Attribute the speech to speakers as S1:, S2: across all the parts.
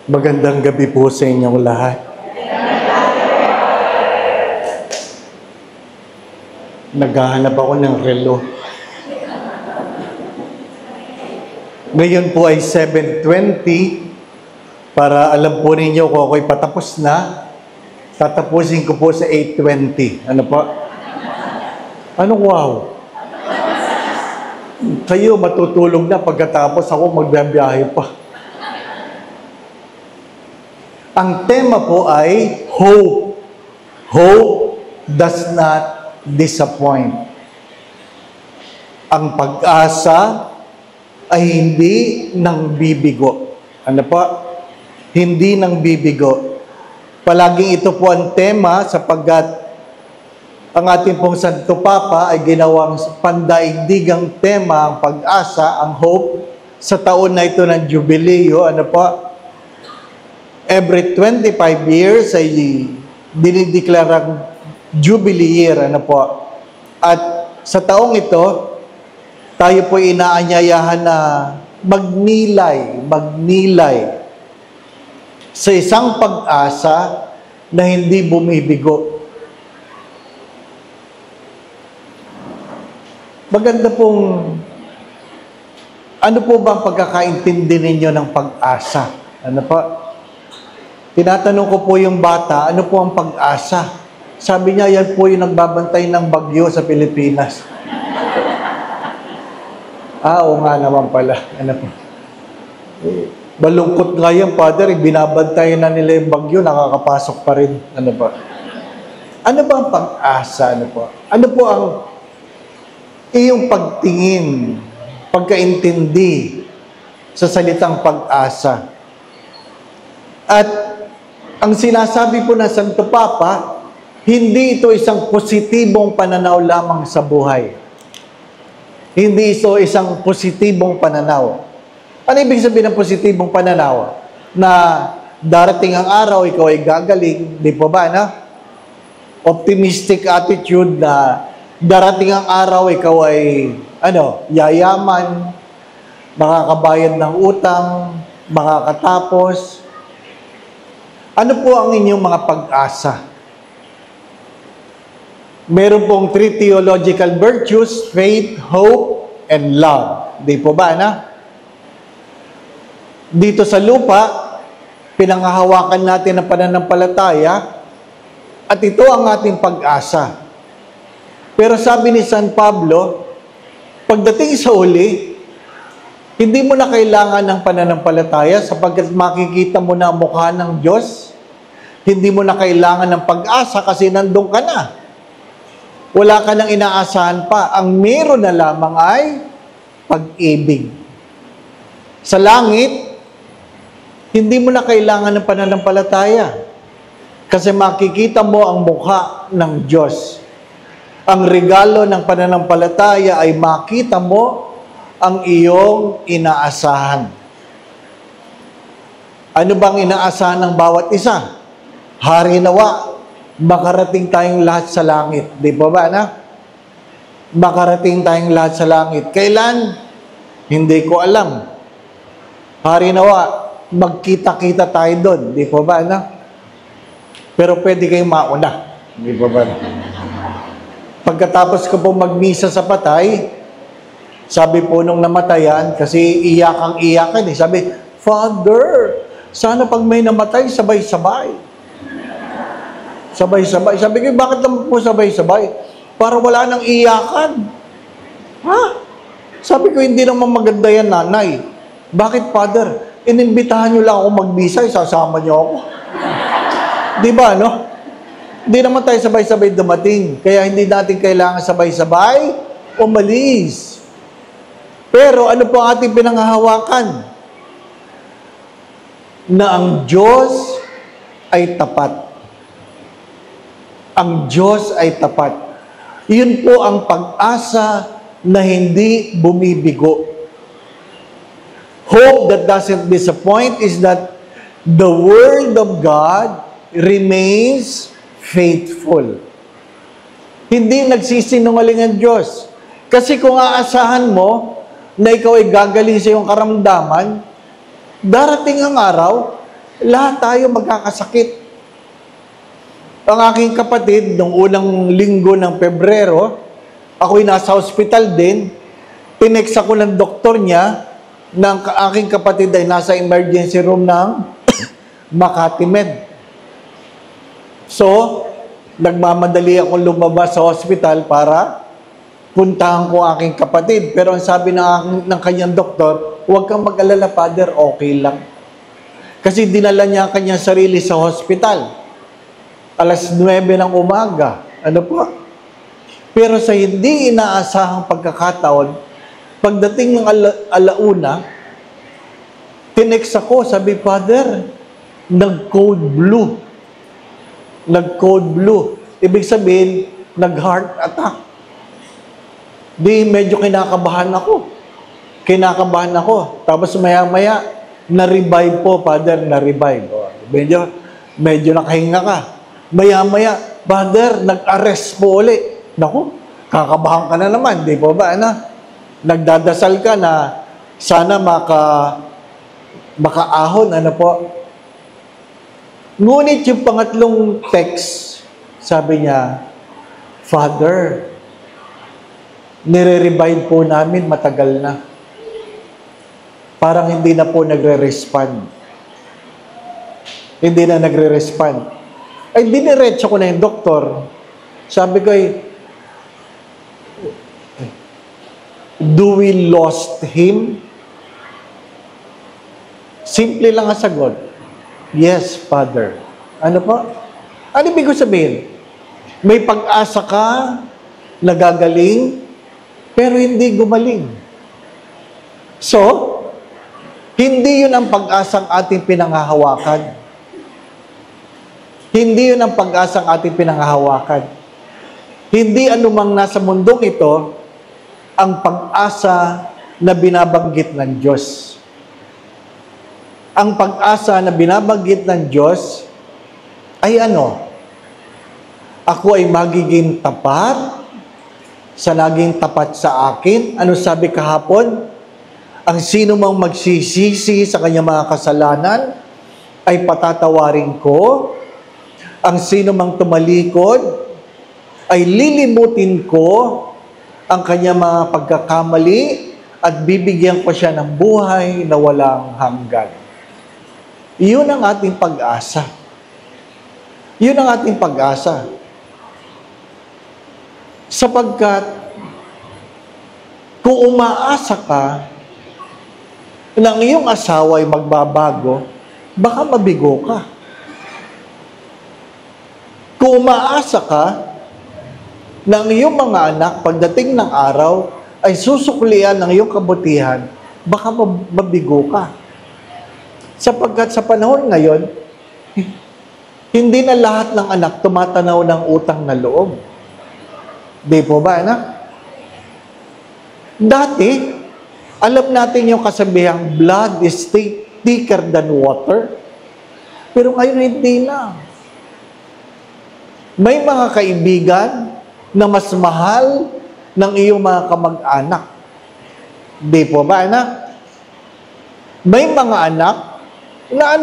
S1: Magandang gabi po sa inyong lahat. Naghahanap ako ng relo. Ngayon po ay 7:20 para alam po ninyo kung ako'y patapos na. Tatapusin ko po sa 8:20. Ano po? Ano wow? Kayo matutulog na pagkatapos ako magbibiyahe pa. Ang tema po ay hope. Hope does not disappoint. Ang pag-asa ay hindi nang bibigo. Ano po? Hindi nang bibigo. Palaging ito po ang tema sapagkat ang ating pong Santo Papa ay ginawang pandaigdigang tema ang pag-asa, ang hope, sa taon na ito ng Jubileo. Ano po? Every 25 years ay dinideklarang Jubilee year. Ano po? At sa taong ito, tayo po inaanyayahan na magnilay sa isang pag-asa na hindi bumibigo. Maganda pong, ano po ba ang pagkakaintindi ninyo ng pag-asa? Ano po? Tinatanong ko po yung bata, ano po ang pag-asa? Sabi niya, yan po yung nagbabantay ng bagyo sa Pilipinas. Oo nga naman pala. Ano po? Balungkot nga yan, Father. Binabantay na nila yung bagyo, nakakapasok pa rin. Ano po? Ano ba ang pag-asa? Ano po? Ano po ang iyong pagtingin, pagkaintindi sa salitang pag-asa? At ang sinasabi po ng Santo Papa, hindi ito isang positibong pananaw lamang sa buhay. Hindi ito isang positibong pananaw. Ano ibig sabihin ng positibong pananaw? Na darating ang araw, ikaw ay gagaling, di po ba, na? Optimistic attitude na darating ang araw, ikaw ay, yayaman, makakabayad ng utang, makakatapos. Ano po ang inyong mga pag-asa? Meron pong 3 theological virtues, faith, hope, and love. Di po ba, na? Dito sa lupa, pinanghahawakan natin ang pananampalataya at ito ang ating pag-asa. Pero sabi ni San Pablo, pagdating sa uli, hindi mo na kailangan ng pananampalataya sapagkat makikita mo na ang mukha ng Diyos. Hindi mo na kailangan ng pag-asa kasi nandun ka na. Wala ka nang inaasahan pa. Ang meron na lamang ay pag-ibig. Sa langit, hindi mo na kailangan ng pananampalataya kasi makikita mo ang mukha ng Diyos. Ang regalo ng pananampalataya ay makita mo ang iyong inaasahan. Ano bang inaasahan ng bawat isa? Hari nawa, makarating tayong lahat sa langit. Di ba ba, na? Makarating tayong lahat sa langit. Kailan? Hindi ko alam. Hari nawa, magkita-kita tayo doon. Di ba ba, na? Pero pwede kayong mauna. Di ba ba? Pagkatapos ko po magmisa sa patay, sabi po nung namatayan, kasi iyakang-iyakan eh. Sabi, Father, sana pag may namatay, sabay-sabay. Sabay-sabay. Sabi ko, bakit naman po sabay-sabay? Para wala nang iyakan. Ha? Sabi ko, hindi naman maganda yan, nanay. Bakit, Father? Inimbitahan nyo lang ako magbisa, sasama nyo ako. Di ba, no? Hindi naman tayo sabay-sabay dumating. Kaya hindi natin kailangan sabay-sabay umalis. Pero ano po ang ating pinanghahawakan? Na ang Diyos ay tapat. Ang Diyos ay tapat. Yun po ang pag-asa na hindi bumibigo. Hope that doesn't disappoint is that the Word of God remains faithful. Hindi nagsisinungaling ang Diyos. Kasi kung aasahan mo na ikaw ay gagaling sa iyong karamdaman, darating ang araw, Lahat tayo magkakasakit. Ang aking kapatid, nung unang linggo ng Pebrero, ako'y nasa hospital din, tinext ako ng doktor niya, ng aking kapatid ay nasa emergency room ng Makati Med. So, nagmamadali akong lumabas sa hospital para puntahan ko aking kapatid. Pero ang sabi ng kanyang doktor, huwag kang mag-alala, Father, okay lang. Kasi dinala niya ang kanyang sarili sa hospital. Alas 9 ng umaga. Ano po? Pero sa hindi inaasahang pagkakataon, pagdating ng alauna, tinext ako, sabi, Father, nag-code blue. Nag-code blue. Ibig sabihin, nag-heart attack. Di, medyo kinakabahan ako. Kinakabahan ako. Tapos maya-maya, na-revive po, Father, na-revive. Medyo nakahinga ka. Maya-maya, Father, nag-arrest po ulit. Naku, kakabahan ka na naman, di po ba? Nagdadasal ka na sana makaahon, ano po. Ngunit yung pangatlong text, sabi niya, Father, nire-revive po namin matagal na. Parang hindi na po nagre-respond. Hindi na nagre-respond. Ay, diniretso ko na yung doktor. Sabi ko, do we lost him? Simple lang ang sagot. Yes, Father. Ano po? Ano ibig sabihin? May pag-asa ka, nagagaling, pero hindi gumaling. So, hindi yun ang pag-asang ating pinanghahawakan. Hindi yun ang pag-asang ating pinanghahawakan. Hindi anumang nasa mundong ito ang pag-asa na binabanggit ng Diyos. Ang pag-asa na binabanggit ng Diyos ay ano? Ako ay magiging tapat sa naging tapat sa akin. Ano sabi kahapon? Ang sino mang magsisisi sa kanyang mga kasalanan ay patatawarin ko. Ang sino mang tumalikod ay lilimutin ko ang kanyang mga pagkakamali at bibigyan ko siya ng buhay na walang hanggan. Iyon ang ating pag-asa. Iyon ang ating pag-asa. Sapagkat kung umaasa ka na ang iyong asawa ay magbabago, baka mabigo ka. Kung umaasa ka na ang iyong mga anak pagdating ng araw ay susuklian ng iyong kabutihan, baka mabigo ka. Sapagkat sa panahon ngayon, hindi na lahat ng anak tumatanaw ng utang na loob. Di po ba, anak? Dati, alam natin yung kasabihang blood is thicker than water. Pero ngayon hindi na. May mga kaibigan na mas mahal ng iyong mga kamag-anak. Di po ba, anak? May mga anak na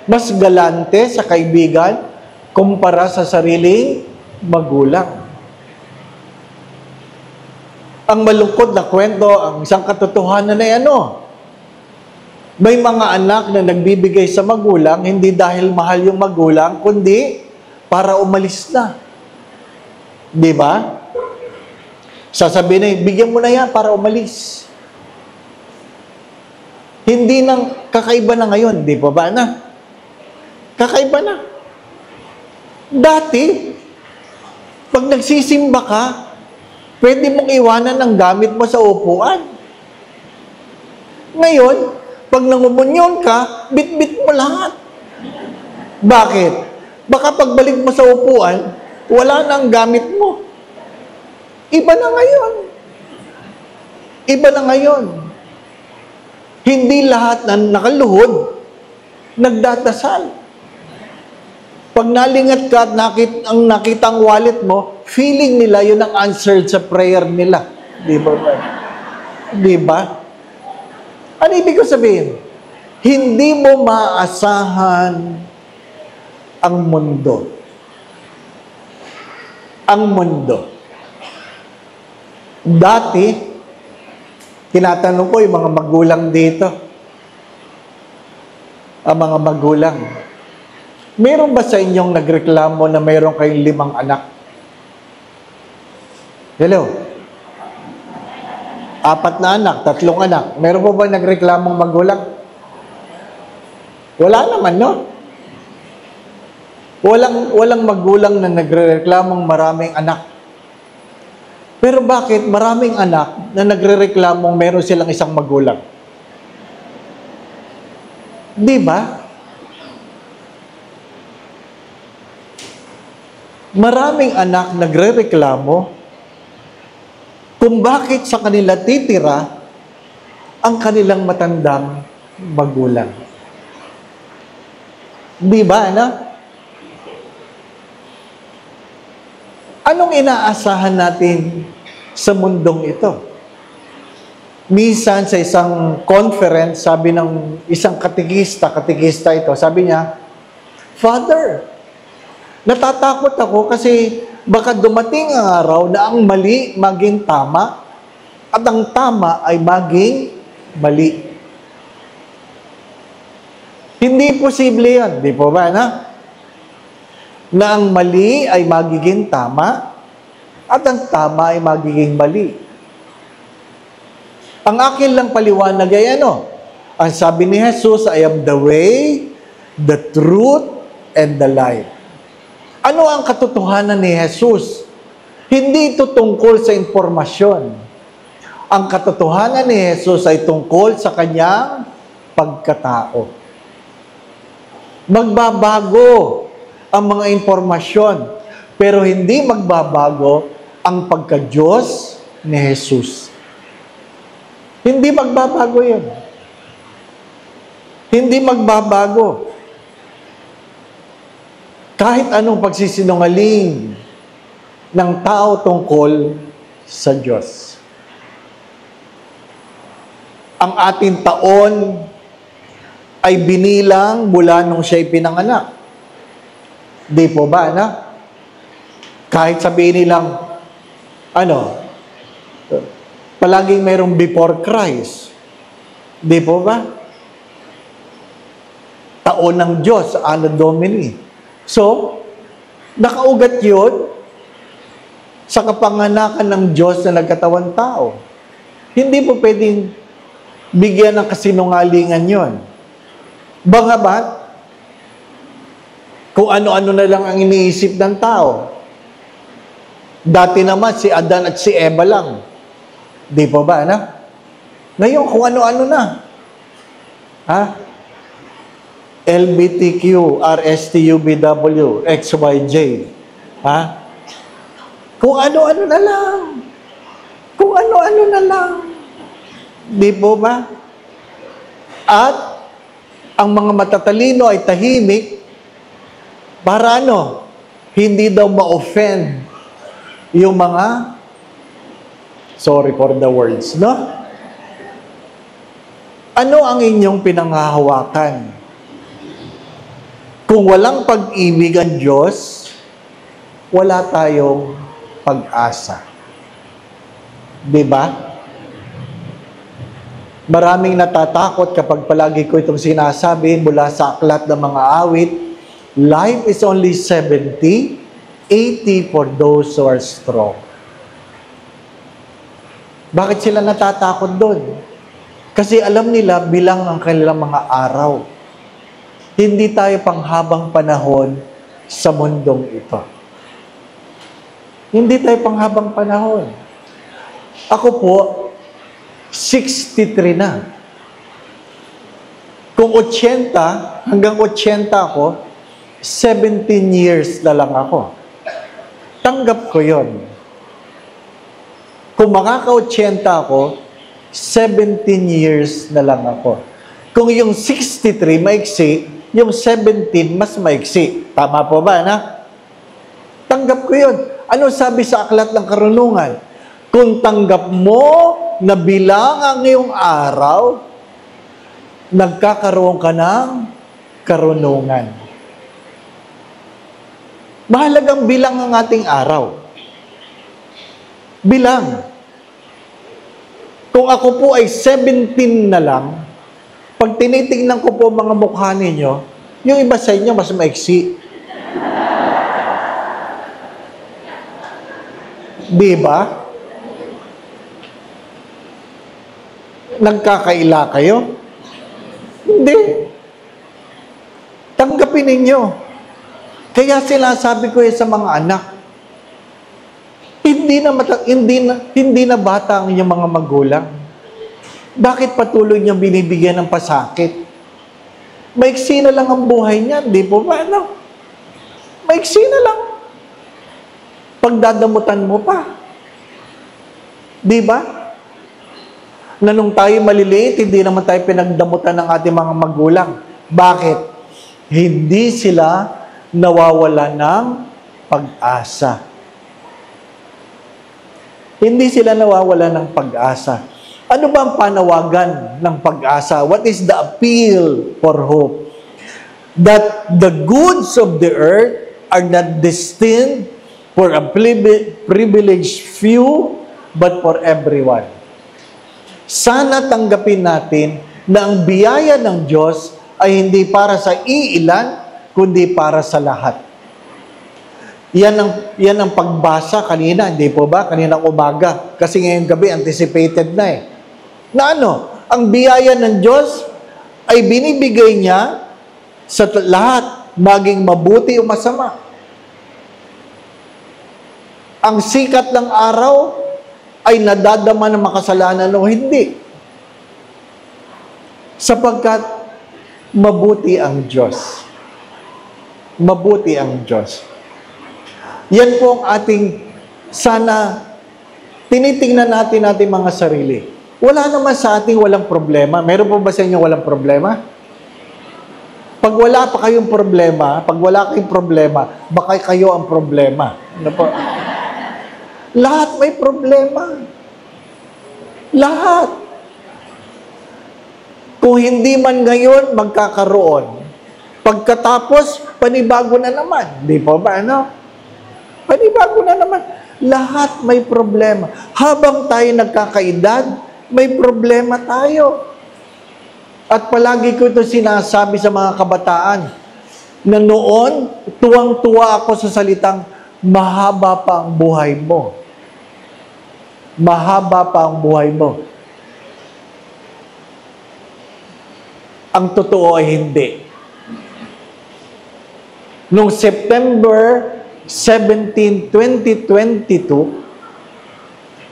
S1: mas galante sa kaibigan kumpara sa sariling magulang. Ang malungkot na kwento, ang isang katotohanan ay may mga anak na nagbibigay sa magulang, hindi dahil mahal yung magulang, kundi para umalis na. Di ba? Sasabihin na, bigyan mo na yan para umalis. Hindi nang kakaiba na ngayon, di ba ba na? Kakaiba na. Dati, pag nagsisimba ka, pwede mong iwanan ang gamit mo sa upuan. Ngayon, pag nangumunyon ka, bit-bit mo lahat. Bakit? Baka pagbalik mo sa upuan, wala na ang gamit mo. Iba na ngayon. Iba na ngayon. Hindi lahat na nakaluhod, nagdadasal. Pag nalingat ka at nakita ang wallet mo, feeling nila yun ang answered sa prayer nila. Di ba? Di ba? Ano ibig ko sabihin? Hindi mo maasahan ang mundo. Ang mundo. Dati, tinatanong ko yung mga magulang dito. Ang mga magulang. Meron ba sa inyong nagreklamo na meron kayong 5 anak? Hello? 4 na anak, 3 anak. Meron po ba nagreklamong magulang? Wala naman, no? Walang magulang na nagrereklamong maraming anak. Pero bakit maraming anak na nagrereklamong meron silang isang magulang? Di ba? Maraming anak nagrereklamo kung bakit sa kanila titira ang kanilang matandang magulang. Di ba, anak? Anong inaasahan natin sa mundong ito? Minsan sa isang conference, sabi ng isang katikista ito, sabi niya, Father, natatakot ako kasi baka dumating ang araw na ang mali maging tama at ang tama ay maging mali. Hindi posible yan, di po ba, na ang mali ay magiging tama at ang tama ay magiging mali. Ang akin lang paliwanag ay ang sabi ni Jesus, I am the way, the truth, and the life. Ano ang katotohanan ni Jesus? Hindi ito tungkol sa informasyon. Ang katotohanan ni Jesus ay tungkol sa kanyang pagkatao. Magbabago ang mga informasyon, pero hindi magbabago ang pagka-Diyos ni Jesus. Hindi magbabago yun. Hindi magbabago. Kahit anong pagsisinungaling ng tao tungkol sa Diyos. Ang ating taon ay binilang mula nung siya'y pinanganak. Di po ba, anak? Kahit sabihin nilang, palaging mayroong before Christ. Di po ba? Taon ng Diyos, Anno Domini. So, nakaugat yun sa kapanganakan ng Diyos na nagkatawan tao. Hindi po pwedeng bigyan ng kasinungalingan yon. Bangabat, kung ano-ano na lang ang iniisip ng tao. Dati naman, si Adan at si Eva lang. Di po ba, anak? Ngayon, kung ano-ano na. LBTQ, RSTUBW, XYJ. Kung ano-ano na lang. Kung ano-ano na lang. Di po ba? At, ang mga matatalino ay tahimik para hindi daw ma-offend yung mga sorry for the words, no? Ano ang inyong pinanghahawakan? Kung walang pag-ibig ang Diyos, wala tayong pag-asa. Diba? Maraming natatakot kapag palagi ko itong sinasabi mula sa aklat ng mga awit, life is only 70, 80 for those who are strong. Bakit sila natatakot doon? Kasi alam nila bilang ang kanilang mga araw. Hindi tayo panghabang panahon sa mundong ito. Hindi tayo panghabang panahon. Ako po, 63 na. Kung 80, hanggang 80 ako, 17 years na lang ako. Tanggap ko yon. Kung makaka-80 ako, 17 years na lang ako. Kung yung 63 maiksi, yung 17 mas maiksi. Tama po ba, Tanggap ko yun. Ano sabi sa aklat ng karunungan? Kung tanggap mo na bilang ang iyong araw, nagkakaroon ka ng karunungan. Mahalagang bilang ang ating araw. Bilang. Kung ako po ay 17 na lang, pag tinitingnan ko po mga mukha ninyo, yung iba sa inyo mas maiksi. Di ba? Nagkakaila kayo? Hindi. Tanggapin ninyo. Kaya sinasabi ko sa mga anak, hindi na bata ang inyong mga magulang. Bakit patuloy niyang binibigyan ng pasakit? Maiksi na lang ang buhay niya, di po ba? Ano? Maiksi na lang. Pagdadamutan mo pa. Di ba? Na nung tayo maliliit, hindi naman tayo pinagdamutan ng ating mga magulang. Bakit? Hindi sila nawawala ng pag-asa. Hindi sila nawawala ng pag-asa. Ano ba ang panawagan ng pag-asa? What is the appeal for hope? That the goods of the earth are not destined for a privileged few, but for everyone. Sana tanggapin natin na ang biyaya ng Diyos ay hindi para sa iilan, kundi para sa lahat. Yan ang pagbasa kanina, hindi po ba? Kaninang umaga. Kasi ngayong gabi, anticipated na eh. Na ano? Ang biyaya ng Diyos ay binibigay niya sa lahat, maging mabuti o masama. Ang sikat ng araw ay nadadama ng makasalanan o hindi. Sapagkat mabuti ang Diyos. Mabuti ang Diyos. Yan po ang ating, sana, tinitingnan natin mga sarili. Wala naman sa ating walang problema. Meron po ba sa inyo walang problema? Pag wala pa kayong problema, baka kayo ang problema. Ano po? Lahat may problema. Lahat. Kung hindi man ngayon, magkakaroon. Pagkatapos, panibago na naman. Di po ba, ano? Panibago na naman. Lahat may problema. Habang tayo nagkakaedad, may problema tayo. At palagi ko ito sinasabi sa mga kabataan, na noon, tuwang-tuwa ako sa salitang, mahaba pa ang buhay mo. Mahaba pa ang buhay mo. Ang totoo ay hindi. Noong September 17, 2022,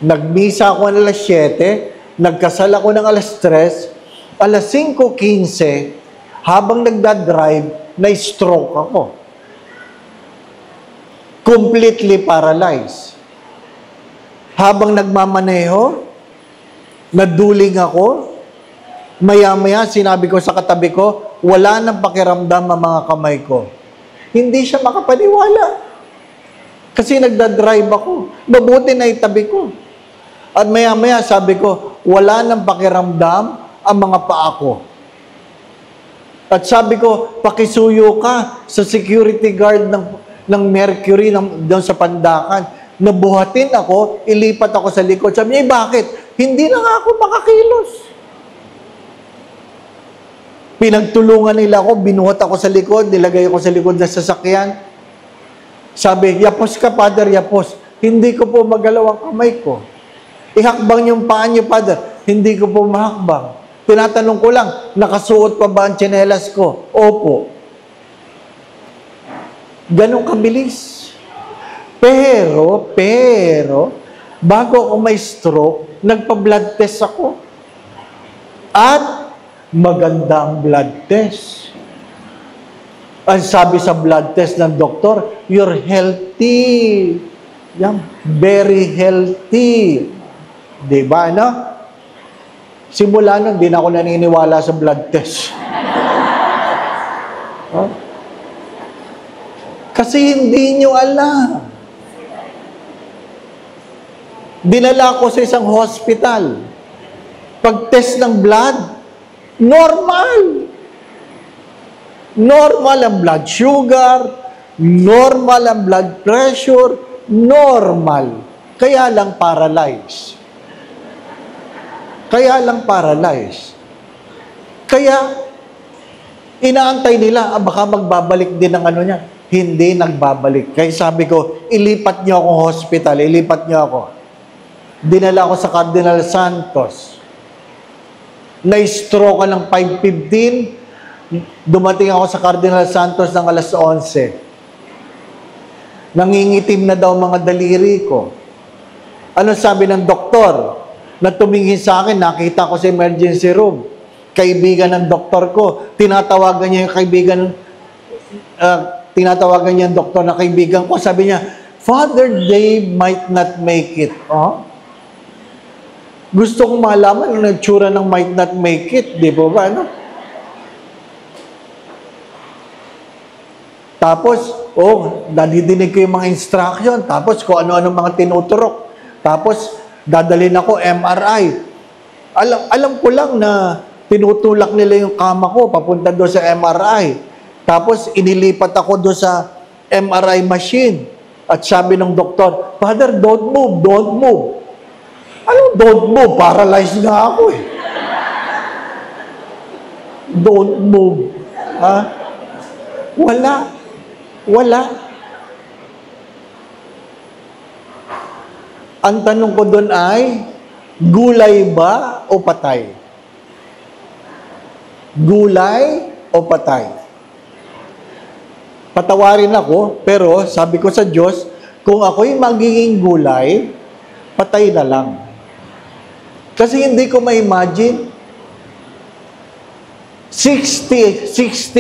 S1: nagmisa ako ng alas 7, nagkasal ako ng alas 3, alas 5:15, habang nagdadrive, na-stroke ako. Completely paralyzed. Habang nagmamaneho, naduling ako, maya-maya sinabi ko sa katabi ko, wala nang pakiramdam ang mga kamay ko. Hindi siya makapaniwala. Kasi nagdadrive ako. Mabuti na itabi ko. At maya-maya sabi ko, wala nang pakiramdam ang mga paa ko. At sabi ko, pakisuyo ka sa security guard ng Mercury doon sa Pandakan. Nabuhatin ako, ilipat ako sa likod. Sabi niya, bakit? Hindi na nga ako makakilos. Pinagtulungan nila ako, binuhat ako sa likod, nilagay ako sa likod ng sasakyan. Sabi, yapos ka, Father, yapos. Hindi ko po magalaw ang kamay ko. Ihakbang yung paa niyo, Father. Hindi ko po mahakbang. Tinatanong ko lang, nakasuot pa ba ang tsinelas ko? Opo. Ganun kabilis. Pero, bago ako may stroke, nagpa-blood test ako. At magandang blood test. Ang sabi sa blood test ng doktor, you're healthy. Yan, very healthy. Diba, ano? Simula nun, di na ako naniniwala sa blood test. Huh? Kasi hindi nyo alam. Dinala ko sa isang hospital. Pag-test ng blood, Normal. Normal ang blood sugar, normal ang blood pressure, normal. Kaya lang paralyzed. Kaya lang paralyzed. Kaya, inaantay nila, baka magbabalik din ang ano niya. Hindi nagbabalik. Kaya sabi ko, ilipat niyo akong hospital, ilipat niyo ako. Dinala ako sa Cardinal Santos. Na-stroke ka ng 5:15, dumating ako sa Cardinal Santos ng alas 11. Nangingitim na daw mga daliri ko. Ano sabi ng doktor? Na tumingin sa akin, nakita ko sa emergency room. Kaibigan ng doktor ko, tinatawagan niya yung kaibigan, tinatawagan niya yung doktor na kaibigan ko. Sabi niya, Father Dave might not make it. Oh? Gusto kong malaman ang nagsura ng might not make it. Di ba ba? Ano? Tapos, nadidinig ko yung mga instruction. Tapos, kung ano-ano mga tinuturok. Tapos, dadalhin ako MRI. Alam ko lang na tinutulak nila yung kama ko papunta doon sa MRI. Tapos, inilipat ako doon sa MRI machine. At sabi ng doktor, Father, don't move, don't move. Anong don't move? Paralyzed na ako eh. Don't move. Ha? Wala. Wala. Ang tanong ko doon ay, gulay ba o patay? Gulay o patay? Patawarin ako, pero sabi ko sa Diyos, kung ako'y magiging gulay, patay na lang. Kasi hindi ko ma-imagine, 60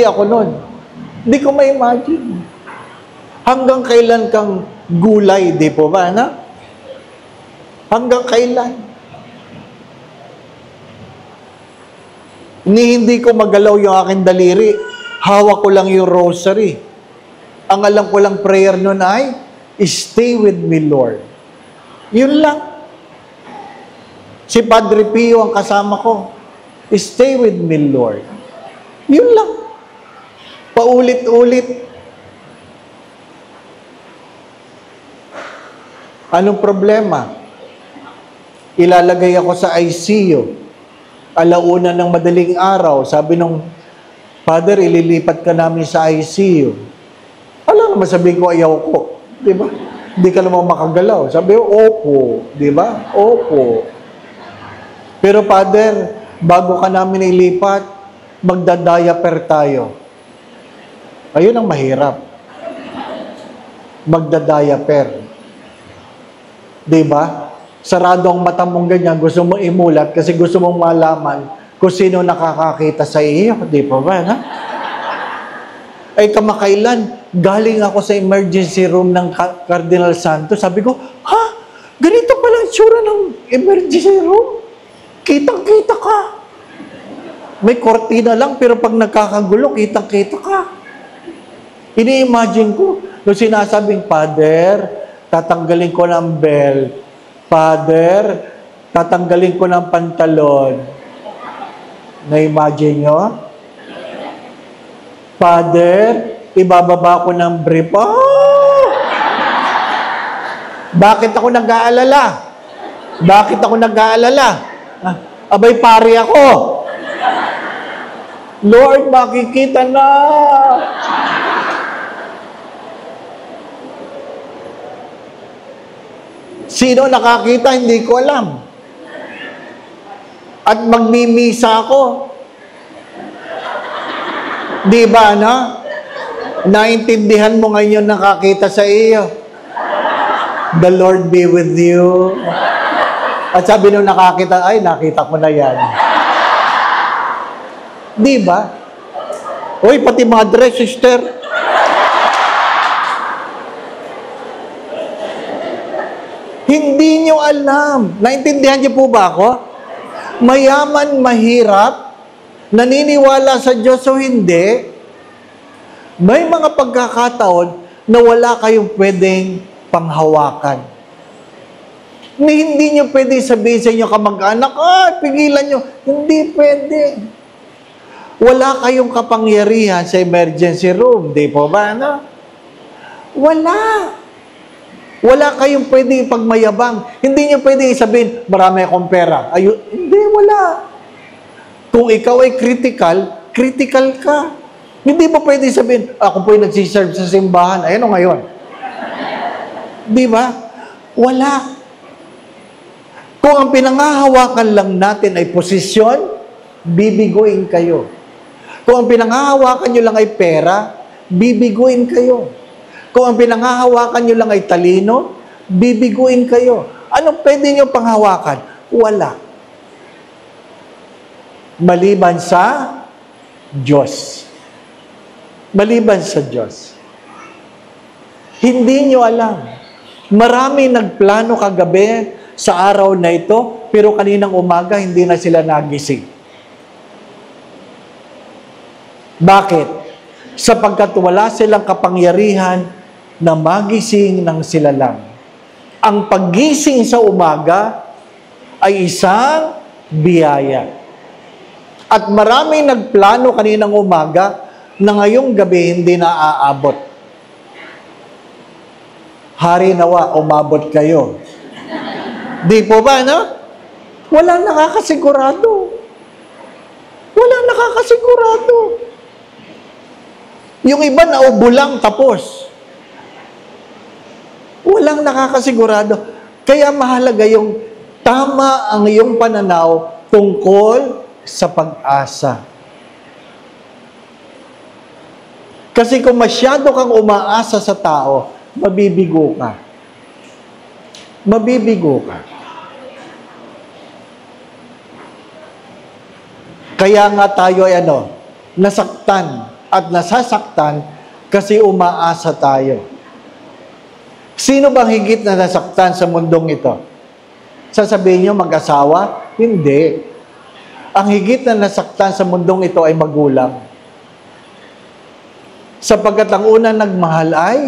S1: ako noon. Hindi ko ma-imagine. Hanggang kailan kang gulay, di po ba, na? Hanggang kailan? Hindi ko magalaw yung aking daliri. Hawak ko lang yung rosary. Ang alam ko lang prayer nun ay, stay with me, Lord. Yun lang. Si Padre Pio ang kasama ko. Stay with me, Lord. Yun lang. Paulit-ulit. Anong problema? Ilalagay ako sa ICU. Alauna ng madaling araw, sabi nung Father, ililipat ka namin sa ICU. Alam naman sabihin ko, ayaw ko. Di ba? Hindi ka naman makagalaw. Sabi ko, opo. Di ba? Opo. Pero Father, bago ka namin ilipat, magdadiaper tayo. Ayun ang mahirap. Magdadiaper. Di ba? Sarado ang mata mong ganyan, gusto mo imulat kasi gusto mong malaman kung sino nakakakita sa iyo. Di ba ba? Ha? Ay kamakailan, galing ako sa emergency room ng Cardinal Santos. Sabi ko, ha? Ganito pala ang tsura ng emergency room? Kitang-kita ka. May kortina lang, pero pag nagkakagulo, kitang-kita ka. Ini-imagine ko, nung sinasabing, Father, tatanggalin ko ng belt. Father, tatanggalin ko ng pantalon. Na-imagine nyo? Father, ibababa ko ng brief. Oh! Bakit ako nag-aalala? Bakit ako nag-aalala? Abay, pari ako. Lord, makikita na. Sino nakakita, hindi ko alam. At magmimisa ako. Di ba, no? Naintindihan mo ngayon nakakita sa iyo. The Lord be with you. At sabi nung nakakita, ay, nakita ko na yan. Di ba? Uy, pati madre, sister. Hindi nyo alam. Naintindihan niyo po ba ako? Mayaman, mahirap, naniniwala sa Diyos o hindi, may mga pagkakataon na wala kayong pwedeng panghawakan.
S2: Hindi nyo pwede sabihin sa inyo kamag-anak, pigilan nyo. Hindi pwede.
S1: Wala kayong kapangyarihan sa emergency room. Di po ba, ano? Wala. Wala kayong pwede ipagmayabang. Hindi nyo pwede sabihin, marami akong pera. Hindi, wala. Kung ikaw ay critical, critical ka. Hindi mo pwede sabihin, ako po yung nagsiserve sa simbahan. Ayan o ngayon. Di ba? Wala. Kung ang pinangahawakan lang natin ay posisyon, bibiguin kayo. Kung ang pinangahawakan nyo lang ay pera, bibiguin kayo. Kung ang pinangahawakan nyo lang ay talino, bibiguin kayo. Anong pwede nyo panghawakan? Wala. Maliban sa Diyos. Maliban sa Diyos. Hindi nyo alam. Marami nagplano kagabi sa araw na ito, pero kaninang umaga hindi na sila nagising. Bakit? Sapagkat wala silang kapangyarihan na magising ng sila lang. Ang paggising sa umaga ay isang biyaya. At maraming nagplano kaninang umaga na ngayong gabi hindi na aabot. Hari nawa, umabot kayo. Di po ba, no? Walang nakakasigurado. Walang nakakasigurado. Yung iba naubo lang, tapos. Walang nakakasigurado. Kaya mahalaga yung tama ang iyong pananaw tungkol sa pag-asa. Kasi kung masyado kang umaasa sa tao, mabibigo ka. Mabibigo ka. Kaya nga tayo ay nasaktan at nasasaktan kasi umaasa tayo. Sino bang higit na nasaktan sa mundong ito? Sasabihin nyo mag-asawa? Hindi. Ang higit na nasaktan sa mundong ito ay magulang. Sapagkat ang unang nagmahal ay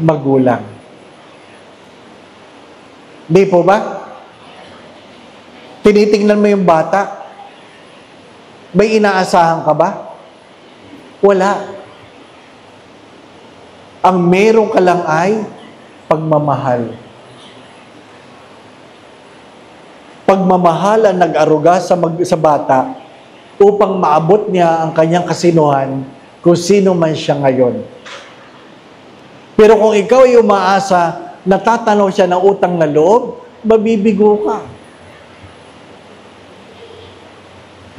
S1: magulang. Di po ba? Tinitingnan mo yung bata. May inaasahan ka ba? Wala. Ang meron ka lang ay pagmamahal. Pagmamahal ang nag-aruga sa bata upang maabot niya ang kanyang kasinuhan kung sino man siya ngayon. Pero kung ikaw ay umaasa, natatanaw siya ng utang na loob, mabibigo ka.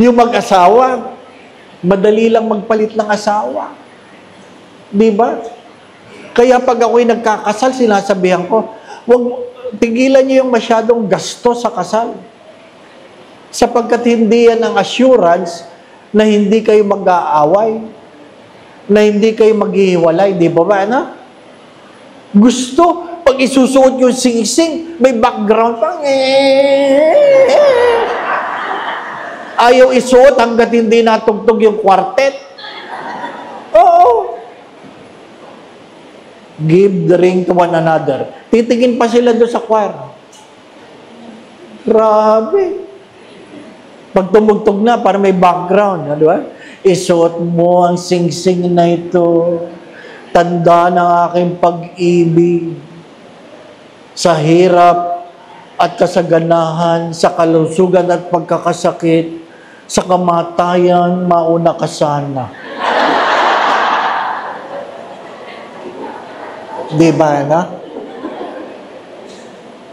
S1: Yung mag-asawa, madali lang magpalit ng asawa. Di ba? Kaya pag ako'y nagkakasal, sinasabihan ko, huwag tigilan niyo yung masyadong gasto sa kasal. Sapagkat hindi yan ang assurance na hindi kayo mag-aaway, na hindi kayo maghihiwalay. Di ba ba, Gusto, pag isusuot yung sing-sing, may background pang Ayaw isuot hanggat hindi natugtog yung quartet. Oo. Give the ring to one another. Titingin pa sila doon sa choir. Grabe. Pag tumugtog na, para may background. Di ba? Isuot mo ang sing-sing na ito. Tanda ng aking pag-ibig. Sa hirap at kasaganahan, sa kalusugan at pagkakasakit, sa kamatayan, mauna ka sana. Di ba,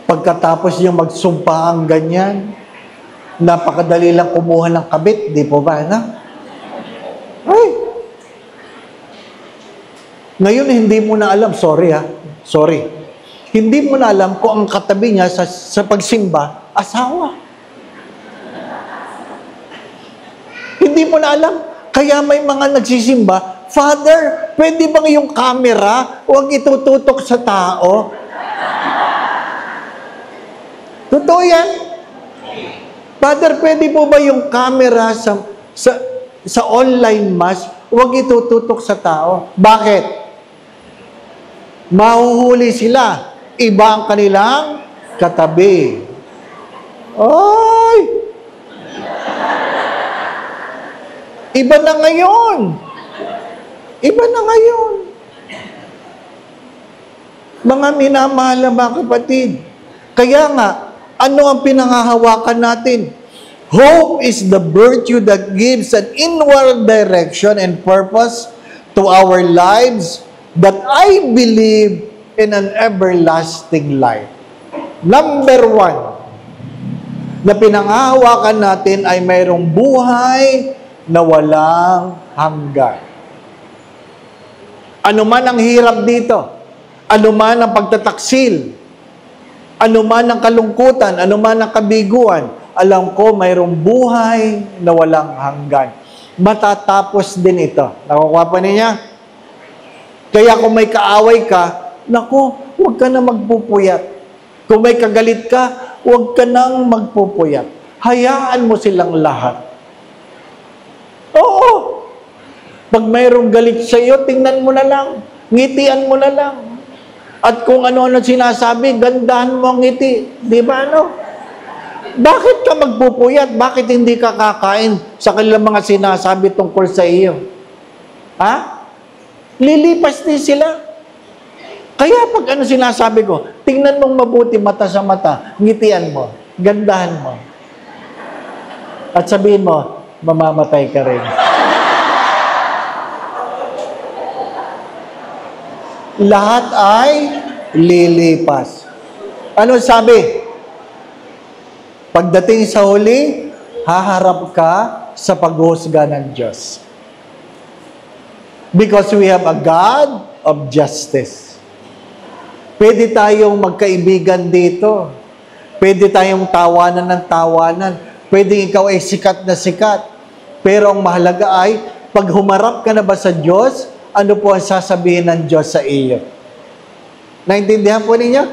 S1: Pagkatapos yung magsumpa ang ganyan, napakadali lang kumuha ng kabit, di po ba, Ay! Ngayon, hindi mo na alam, sorry. Hindi mo na alam kung ang katabi niya sa pagsimba, asawa. Hindi mo na alam. Kaya may mga nagsisimba, Father, pwede bang yung camera huwag itututok sa tao? Totoo yan. Father, pwede po ba yung camera sa online mass huwag itututok sa tao? Bakit? Mahuhuli sila. Iba ang kanilang katabi. Ay! Iba na ngayon. Iba na ngayon. Mga minamahal na mga kapatid. Kaya nga, ano ang pinangahawakan natin? Hope is the virtue that gives an inward direction and purpose to our lives that I believe in an everlasting life. Number 1, na pinangahawakan natin ay mayroong buhay na walang hanggan. Ano man ang hirap dito, ano man ang pagtataksil, ano man ang kalungkutan, ano man ang kabiguan, alam ko mayroong buhay na walang hanggan. Matatapos din ito. Nakukuha pa niya? Kaya kung may kaaway ka, naku, huwag ka na magpupuyat. Kung may kagalit ka, huwag ka nang magpupuyat. Hayaan mo silang lahat. Oo. Pag mayroong galit sa iyo, tingnan mo na lang. Ngitian mo na lang. At kung ano-ano sinasabi, gandahan mo ang ngiti. Di ba ano? Bakit ka magpupuyat? Bakit hindi ka kakain sa kanilang mga sinasabi tungkol sa iyo? Ha? Lilipas din sila. Kaya pag ano sinasabi ko, tingnan mong mabuti mata sa mata, ngitian mo, gandahan mo. At sabihin mo, mamamatay ka rin. Lahat ay lilipas. Ano sabi? Pagdating sa huli, haharap ka sa paghuhusga ng Diyos. Because we have a God of justice. Pwede tayong magkaibigan dito. Pwede tayong tawanan ng tawanan. Pwede ikaw ay sikat na sikat. Pero ang mahalaga ay, pag humarap ka na ba sa Diyos, ano po ang sasabihin ng Diyos sa iyo? Naintindihan po ninyo?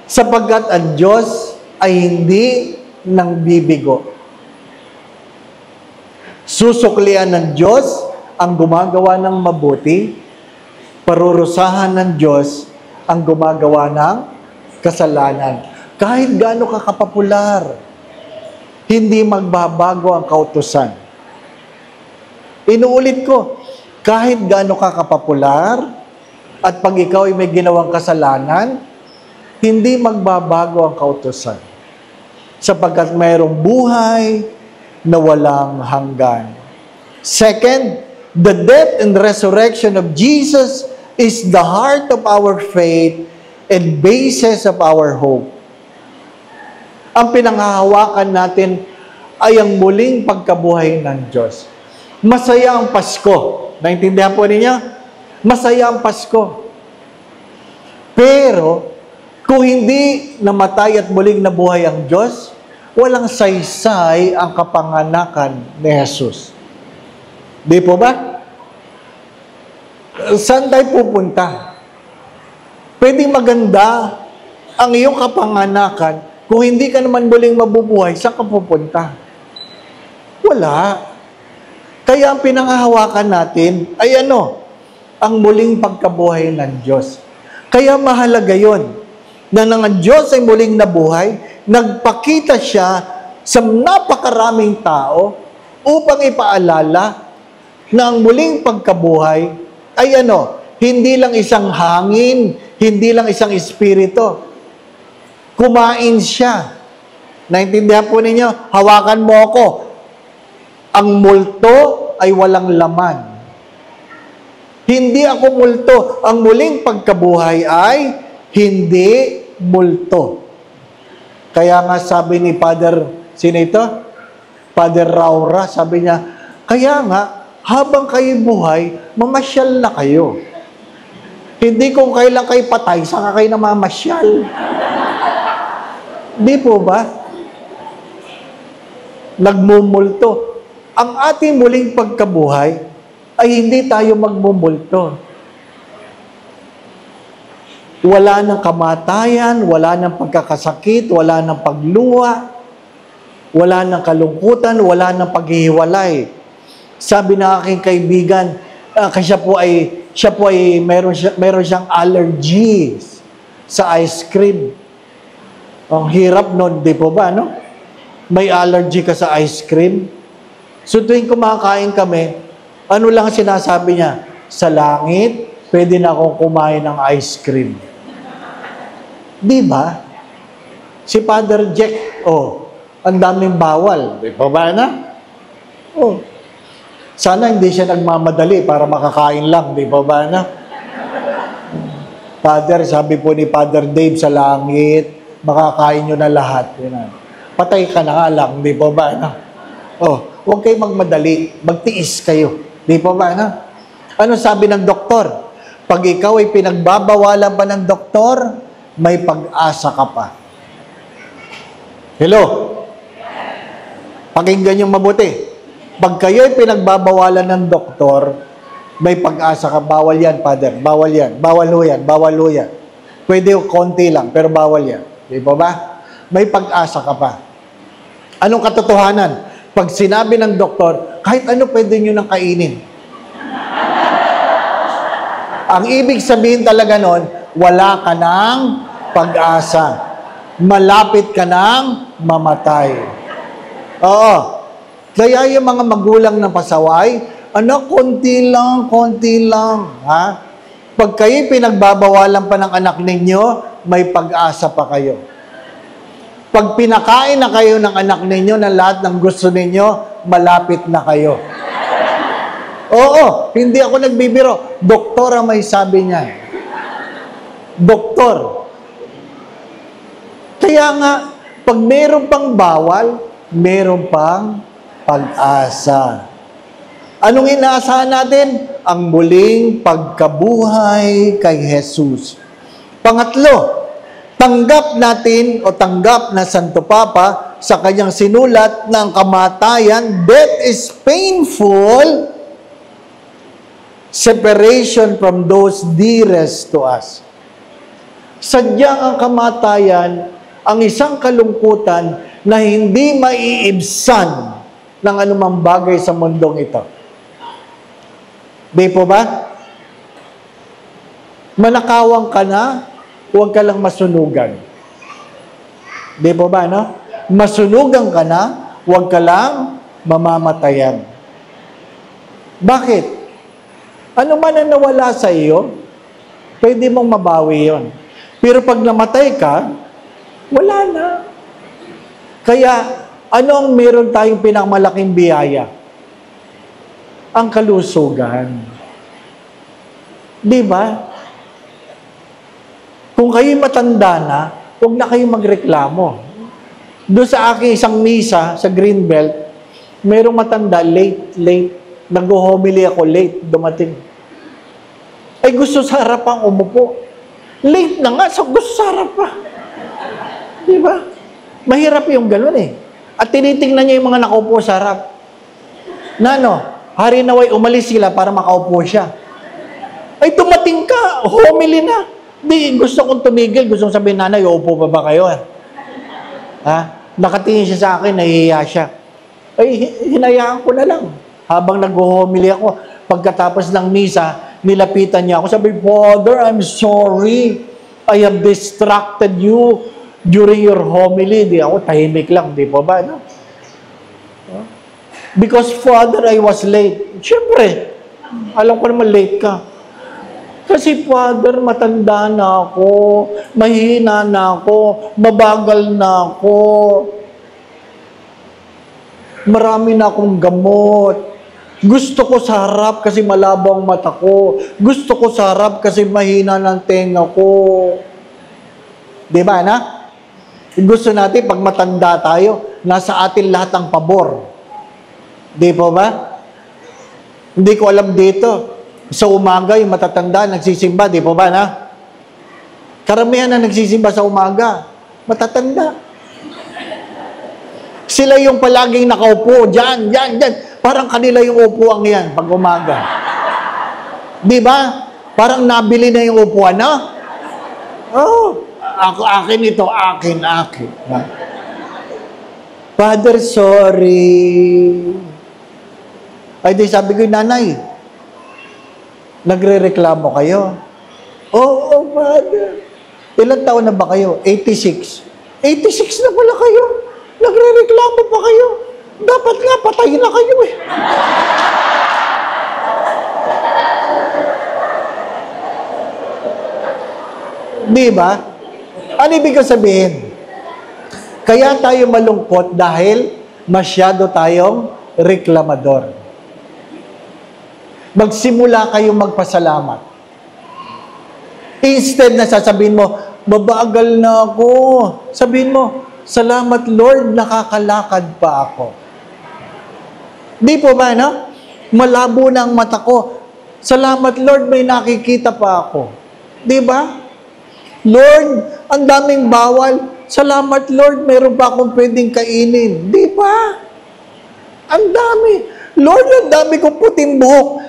S1: Sapagkat ang Diyos ay hindi nang bibigo. Susuklian ng Diyos ang gumagawa ng mabuti, parurusahan ng Diyos ang gumagawa ng kasalanan. Kahit gaano ka kapopular, hindi magbabago ang kautusan. Inuulit ko, kahit gaano ka kapopular, at pag ikaw ay may ginawang kasalanan, hindi magbabago ang kautusan. Sapagkat mayroong buhay na walang hanggan. Second, the death and resurrection of Jesus is the heart of our faith and basis of our hope. Ang pinanghahawakan natin ay ang muling pagkabuhay ng Diyos. Masaya ang Pasko. Naintindihan po ninyo? Masaya ang Pasko. Pero, kung hindi namatay at muling nabuhay ang Diyos, walang saysay ang kapanganakan ni Jesus. Di po ba? Saan tayo pupunta? Pwedeng maganda ang iyong kapanganakan kung hindi ka naman muling mabubuhay, saan ka pupunta? Wala. Kaya ang pinanghahawakan natin ay ano? Ang muling pagkabuhay ng Diyos. Kaya mahalaga yon na nang ang Diyos ay muling nabuhay, nagpakita siya sa napakaraming tao upang ipaalala na ang muling pagkabuhay ay ano, hindi lang isang hangin, hindi lang isang espiritu. Kumain siya. Naintindihan po ninyo? Hawakan mo ako. Ang multo ay walang laman. Hindi ako multo. Ang muling pagkabuhay ay hindi multo. Kaya nga sabi ni Father, sino ito? Father Raura, sabi niya, kaya nga, habang kayo buhay, mamasyal na kayo. Hindi kung kailan kayo patay, saka kayo na mamasyal. Di po ba? Nagmumulto. Ang ating muling pagkabuhay ay hindi tayo magmumulto. Wala ng kamatayan, wala ng pagkakasakit, wala ng pagluha, wala ng kalungkutan, wala ng paghihiwalay. Sabi ng aking kaibigan, siya po ay meron siyang allergies sa ice cream. Ang hirap nun, di po ba, no? May allergy ka sa ice cream. So tuwing kumakain kami, ano lang sinasabi niya? Sa langit, pwede na akong kumain ng ice cream. Di ba? Si Father Jack, ang daming bawal. Di ba na? Sana hindi siya nagmamadali para makakain lang. Di ba na? Father, sabi po ni Father Dave sa langit, makakain nyo na lahat. Patay ka na nga lang. Di ba na? Huwag kayo magmadali. Magtiis kayo. Di ba na? Ano sabi ng doktor? Pag ikaw ay pinagbabawalan pa ng doktor, may pag-asa ka pa. Hello? Pakinggan yung mabuti. Pag kayo ay pinagbabawalan ng doktor, may pag-asa ka. Bawal yan, Father. Bawal yan. Bawal ho yan. Bawal ho yan. Pwede konti lang, pero bawal yan. Di ba ba? May pag-asa ka pa. Anong katotohanan? Pag sinabi ng doktor, kahit ano pwede nyo nang kainin. Ang ibig sabihin talaga nun, wala ka ng pag-asa. Malapit ka ng mamatay. Oo. Kaya yung mga magulang ng pasaway, anak, konti lang. Ha? Pag kayo pinagbabawalan pa ng anak ninyo, may pag-asa pa kayo. Pag pinakain na kayo ng anak ninyo na lahat ng gusto ninyo, malapit na kayo. Oo, hindi ako nagbibiro. Doktora may sabi niya. Doktor. Kaya nga, pag meron pang bawal, meron pang pag-asa. Anong inaasahan natin? Ang muling pagkabuhay kay Jesus. Pangatlo, tanggap natin o tanggap na Santo Papa sa kanyang sinulat na ang kamatayan, death is painful, separation from those dearest to us. Sadyang ang kamatayan, ang isang kalungkutan na hindi maiibsan ng anumang bagay sa mundong ito. Di po ba? Manakawang ka na, huwag ka lang masunugan. Di po ba, no? Masunugan ka na, huwag ka lang mamamatayan. Bakit? Ano man ang nawala sa iyo, pwede mong mabawi yon. Pero pag namatay ka, wala na. Kaya, ano ang meron tayong pinakamalaking biyaya? Ang kalusugan. Di ba? Kung kayo matanda na, huwag na kayong magreklamo. Doon sa aking isang misa sa Greenbelt, merong matanda, late. Nag-homily ako, late, dumating. Ay gusto sa harapan umupo. Late na nga, so gusto sa harapan. Di ba? Mahirap yung ganun eh. At tinitingnan niya yung mga nakaupo sa harap. Hari naway umalis sila para makaupo siya. Ay dumating ka, homily na. Di, gusto kong tumigil, gusto kong sabihin, nanay, uupo pa ba kayo? Ha? Nakatingin siya sa akin, nahihiya siya. Ay, hinayaan ko na lang. Habang nag-homily ako, pagkatapos ng misa, nilapitan niya ako. Sabi, Father, I'm sorry. I have distracted you during your homily. Di ako, tahimik lang. Di po ba? No? Because, Father, I was late. Siyempre, alam ko naman late ka. Kasi, Father, matanda na ako, mahina na ako, mabagal na ako, marami na akong gamot. Gusto ko sa harap kasi malabo ang mata ko. Gusto ko sa harap kasi mahina ng tenga ko. Di ba, na? Gusto natin, pag matanda tayo, nasa atin lahat ang pabor. Di po ba? Hindi ko alam dito. Sa umaga, yung matatanda, nagsisimba. Di po ba, na? Karamihan na nagsisimba sa umaga. Matatanda. Sila yung palaging nakaupo, dyan. Parang kanila yung upuan yan pag umaga. Di ba? Parang nabili na yung upuan, no? Akin ito, akin. Father, sorry. Ay, di sabi ko, nanay, nagre-reklamo kayo? Oo, Father. Ilang taon na ba kayo? 86. 86 na pala kayo. Nagre-reklamo pa kayo. Dapat nga, patay na kayo eh. Di ba? Ano ibig sabihin? Kaya tayo malungkot dahil masyado tayong reklamador. Magsimula kayong magpasalamat. Instead na sasabihin mo, mabagal na ako. Sabihin mo, salamat Lord, nakakalakad pa ako. Di po ba, no? Malabo na ang mata ko. Salamat Lord, may nakikita pa ako. Di ba? Lord, ang daming bawal. Salamat Lord, mayroon pa akong pwedeng kainin. Di ba? Ang dami. Lord, ang dami kong puting buhok.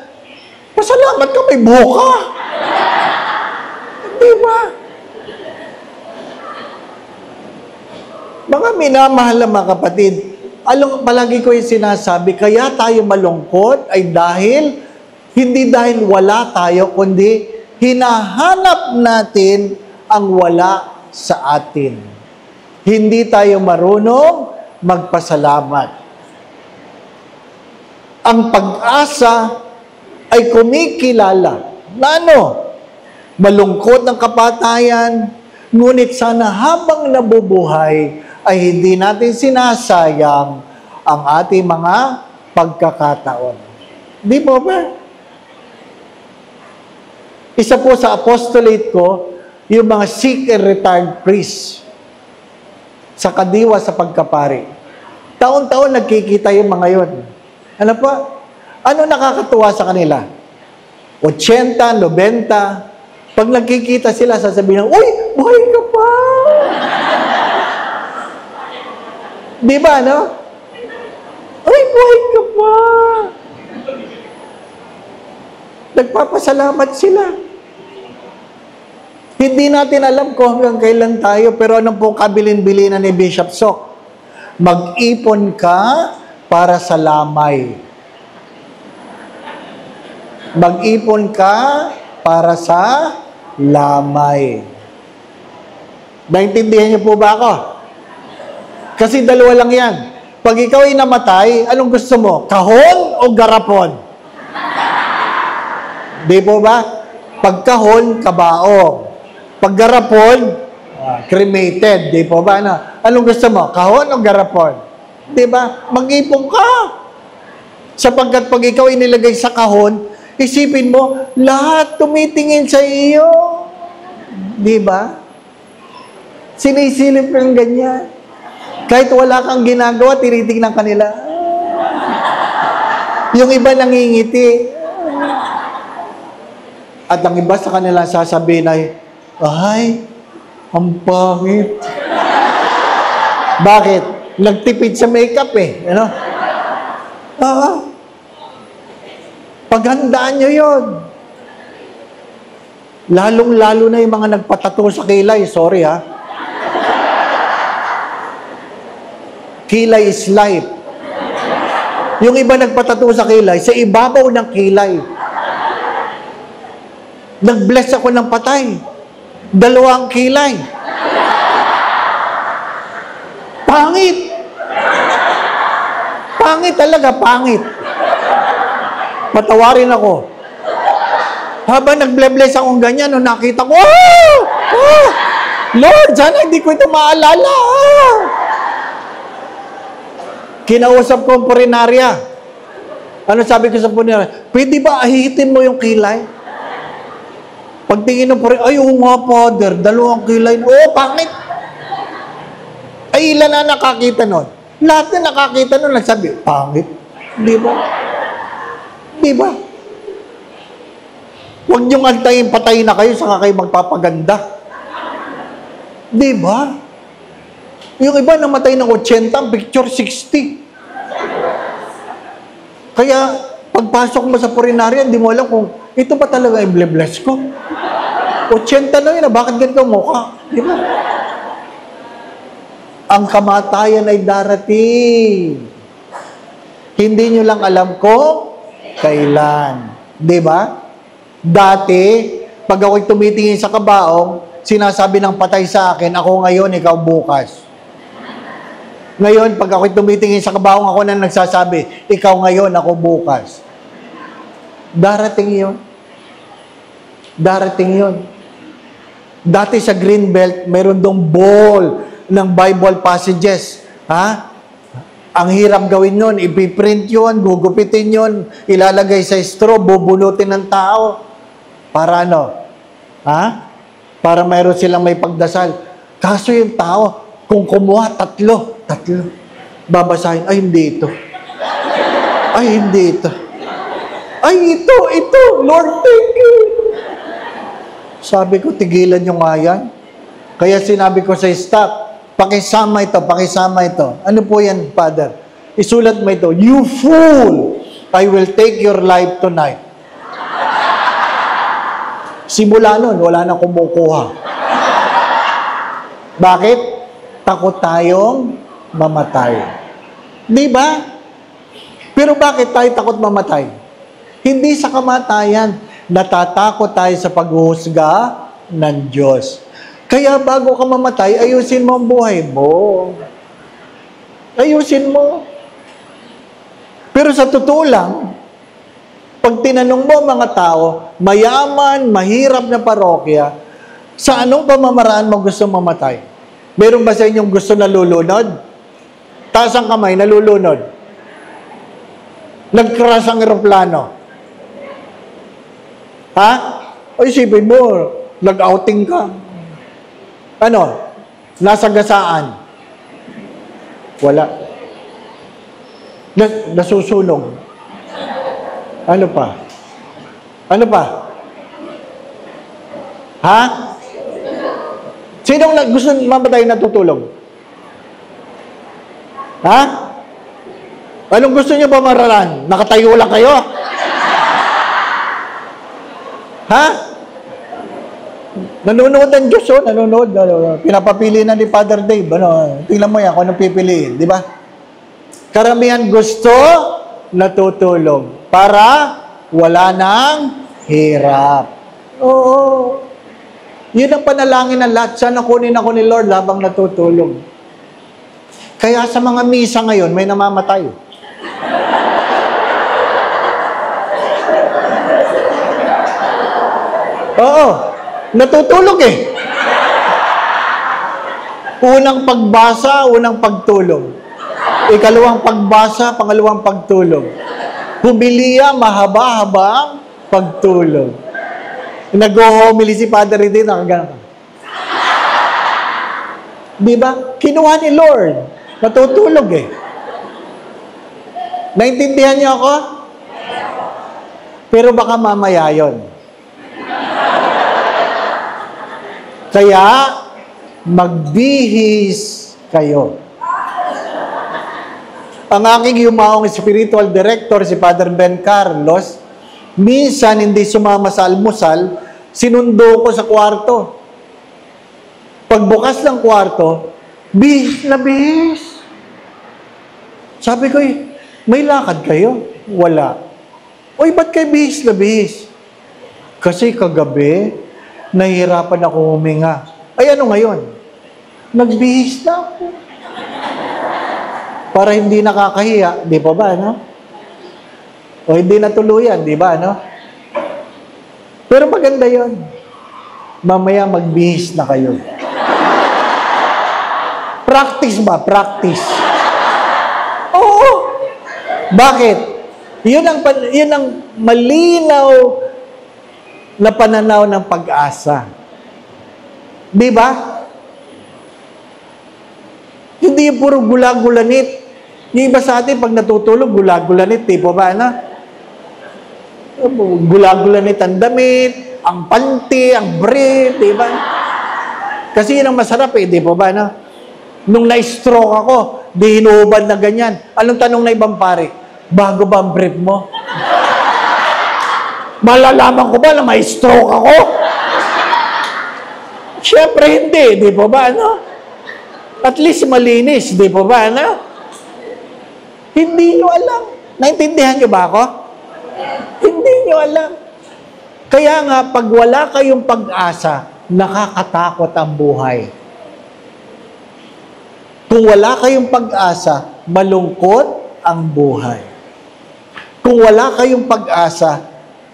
S1: Pasalamat ka, may buhok ka. Di ba? Mga minamahal na mga kapatid, palagi ko yung sinasabi, kaya tayo malungkot ay dahil, hindi dahil wala tayo, kundi hinahanap natin ang wala sa atin. Hindi tayo marunong magpasalamat. Ang pag-asa ay kumikilala na malungkot ng kapatayan, ngunit sana habang nabubuhay ay hindi natin sinasayang ang ating mga pagkakataon. Di ba ba? Isa po sa apostolate ko, yung mga sick and retired priests sa kadiwa sa pagkapari. Taon-taon nagkikita yung mga yon. Ano pa? Ano nakakatuwa sa kanila? 80, 90. Pag nagkikita sila, sasabihin, uy, buhay ka pa! Di ba, no? Uy, buhay ka pa! Nagpapasalamat sila. Hindi natin alam kung hanggang kailan tayo, pero anong pong kabilin-bilinan ni Bishop Sok? Mag-ipon ka para sa lamay. Mag-ipon ka para sa lamay. Naintindihan niyo po ba ako? Kasi dalawa lang yan. Pag ikaw ay namatay, anong gusto mo? Kahon o garapon? Di po ba? Pag kahon, kabaong. Pag garapon, cremated. Di po ba? Anong gusto mo? Kahon o garapon? Di ba? Mag-ipon ka. Sapagkat pag ikaw inilagay sa kahon, isipin mo, lahat tumitingin sa iyo. Di ba? Sinisilip kang ganyan. Kahit wala kang ginagawa, tinitingnan kanila. Yung iba nangingiti. At ang iba sa kanila sasabihin ay, ang pangit. Bakit? Nagtipid sa makeup eh. Ano? Paghandaan nyo yun. Lalong-lalo na yung mga nagpatato sa kilay. Sorry ha. Kilay is life. Yung iba nagpatato sa kilay, sa ibabaw ng kilay. Nag-bless ako ng patay. 2 ang kilay. Pangit. Pangit talaga, pangit. Patawarin ako. Habang nag-bless akong ganyan, nung nakita ko, Lord, sana hindi ko ito maalala. Kinausap ko ang purinarya. Ano sabi ko sa purinarya? Pwede ba ahihitin mo yung kilay? Pagtingin ng purinarya, ay, oo nga, Father, 2 kilay. Oo, pangit. Ay, ilan na nakakita nun? Lahat na nakakita nun, nagsabi, pangit. Di ba? Di ba? Huwag niyong antayin, patayin na kayo, saka kayo magpapaganda. Di ba? Yung iba namatay ng 80, picture 60. Kaya, pagpasok mo sa purinarya, hindi mo alam kung ito ba talaga yung bless ko? 80 na yun, bakit ganito mukha? Di ba? Ang kamatayan ay darating. Hindi nyo lang alam kung kailan. Di ba? Dati, pag ako'y tumitingin sa kabaong, sinasabi ng patay sa akin, ako ngayon, ikaw bukas. Ngayon, pag ako'y tumitingin sa kabaong, ako na nagsasabi, ikaw ngayon, ako bukas. Darating yun. Darating yun. Dati sa Greenbelt, mayroon dong ball ng Bible passages. Ha? Ang hirap gawin yun, ipiprint yun, gugupitin yun, ilalagay sa straw, bubulutin ng tao. Para ano? Ha? Para mayroon silang may pagdasal. Kaso yung tao, kung kumuha, tatlo. Babasahin, ay hindi ito. Ay hindi ito. Ay ito. Lord, thank you. Sabi ko, tigilan nyo nga yan. Kaya sinabi ko sa staff, pakisama ito. Ano po yan, Father? Isulat mo ito, you fool, I will take your life tonight. Simula nun, wala nang kumukuha. Bakit? Takot tayong mamatay. Di ba? Pero bakit tayo takot mamatay? Hindi sa kamatayan. Natatakot tayo sa paghuhusga ng Diyos. Kaya bago ka mamatay, ayusin mo ang buhay mo. Ayusin mo. Pero sa totoo lang, pag tinanong mo mga tao, mayaman, mahirap na parokya, sa anong pamamaraan mo gusto mamatay? Meron ba sa inyong gusto nalulunod? Taas ang kamay, nalulunod. Nag-crash ang eroplano. Ha? O isipin mo, nag-outing ka. Ano? Nasa gasaan. Wala. Nasusunog. Ano pa? Ha? Sinong gusto mamatay natutulog? Ha? Anong gusto niyo ba mararan? Nakatayo lang kayo? Ha? Nanonood ang Diyos, oh. Nanonood. Pinapapili na ni Father Dave. Tingnan mo yan kung anong pipiliin. Di ba? Karamihan gusto natutulog para wala nang hirap. Oo. Yun ang panalangin ng lahat. Sana kunin ako ni Lord habang natutulog. Kaya sa mga misa ngayon, may namamatay. Oo. Natutulog eh. Unang pagbasa, unang pagtulog. Ikalawang pagbasa, pangalawang pagtulog. Humiliya, mahaba-haba ang pagtulog. Nag-homily si Father Ridin, nakagana. Di ba? Kinuha ni Lord. Natutulog eh. Naintindihan niyo ako? Pero baka mamaya yun. Kaya, magbihis kayo. Ang aking yumaong spiritual director, si Father Ben Carlos, minsan hindi sumama sa almusal, sinundo ko sa kwarto. Pagbukas ng kwarto, bihis na bihis. Sabi ko, may lakad kayo? Wala. Uy, ba't kayo bihis na bihis? Kasi kagabi, nahihirapan ako huminga. Ay, ano ngayon? Nagbihis na ako. Para hindi nakakahiya, di pa ba, no? O hindi natuluyan, di ba, no? Pero maganda yon. Mamaya magbihis na kayo. Practice ba? Practice. Oo. Bakit? Yun ang malinaw na pananaw ng pag-asa. Di ba? Hindi yung puro gula-gulanit. Yung iba sa atin, pag natutulog, gula-gulanit. Di ba ba, na? Gula-gulanit ang damit, ang panty, ang brief, di ba? Kasi yun ang masarap eh, di ba ba, na? Nung na-stroke ako, di hinuhubad na ganyan. Anong tanong na ibang pare? Bago ba ang brief mo? Malalaman ko ba na may stroke ako? Siyempre hindi, di ba ba, no? At least malinis, di ba ba, no? Hindi nyo alam. Naintindihan nyo ba ako? Hindi nyo alam. Kaya nga, pag wala kayong pag-asa, nakakatakot ang buhay. Kung wala kayong pag-asa, malungkot ang buhay. Kung wala kayong pag-asa,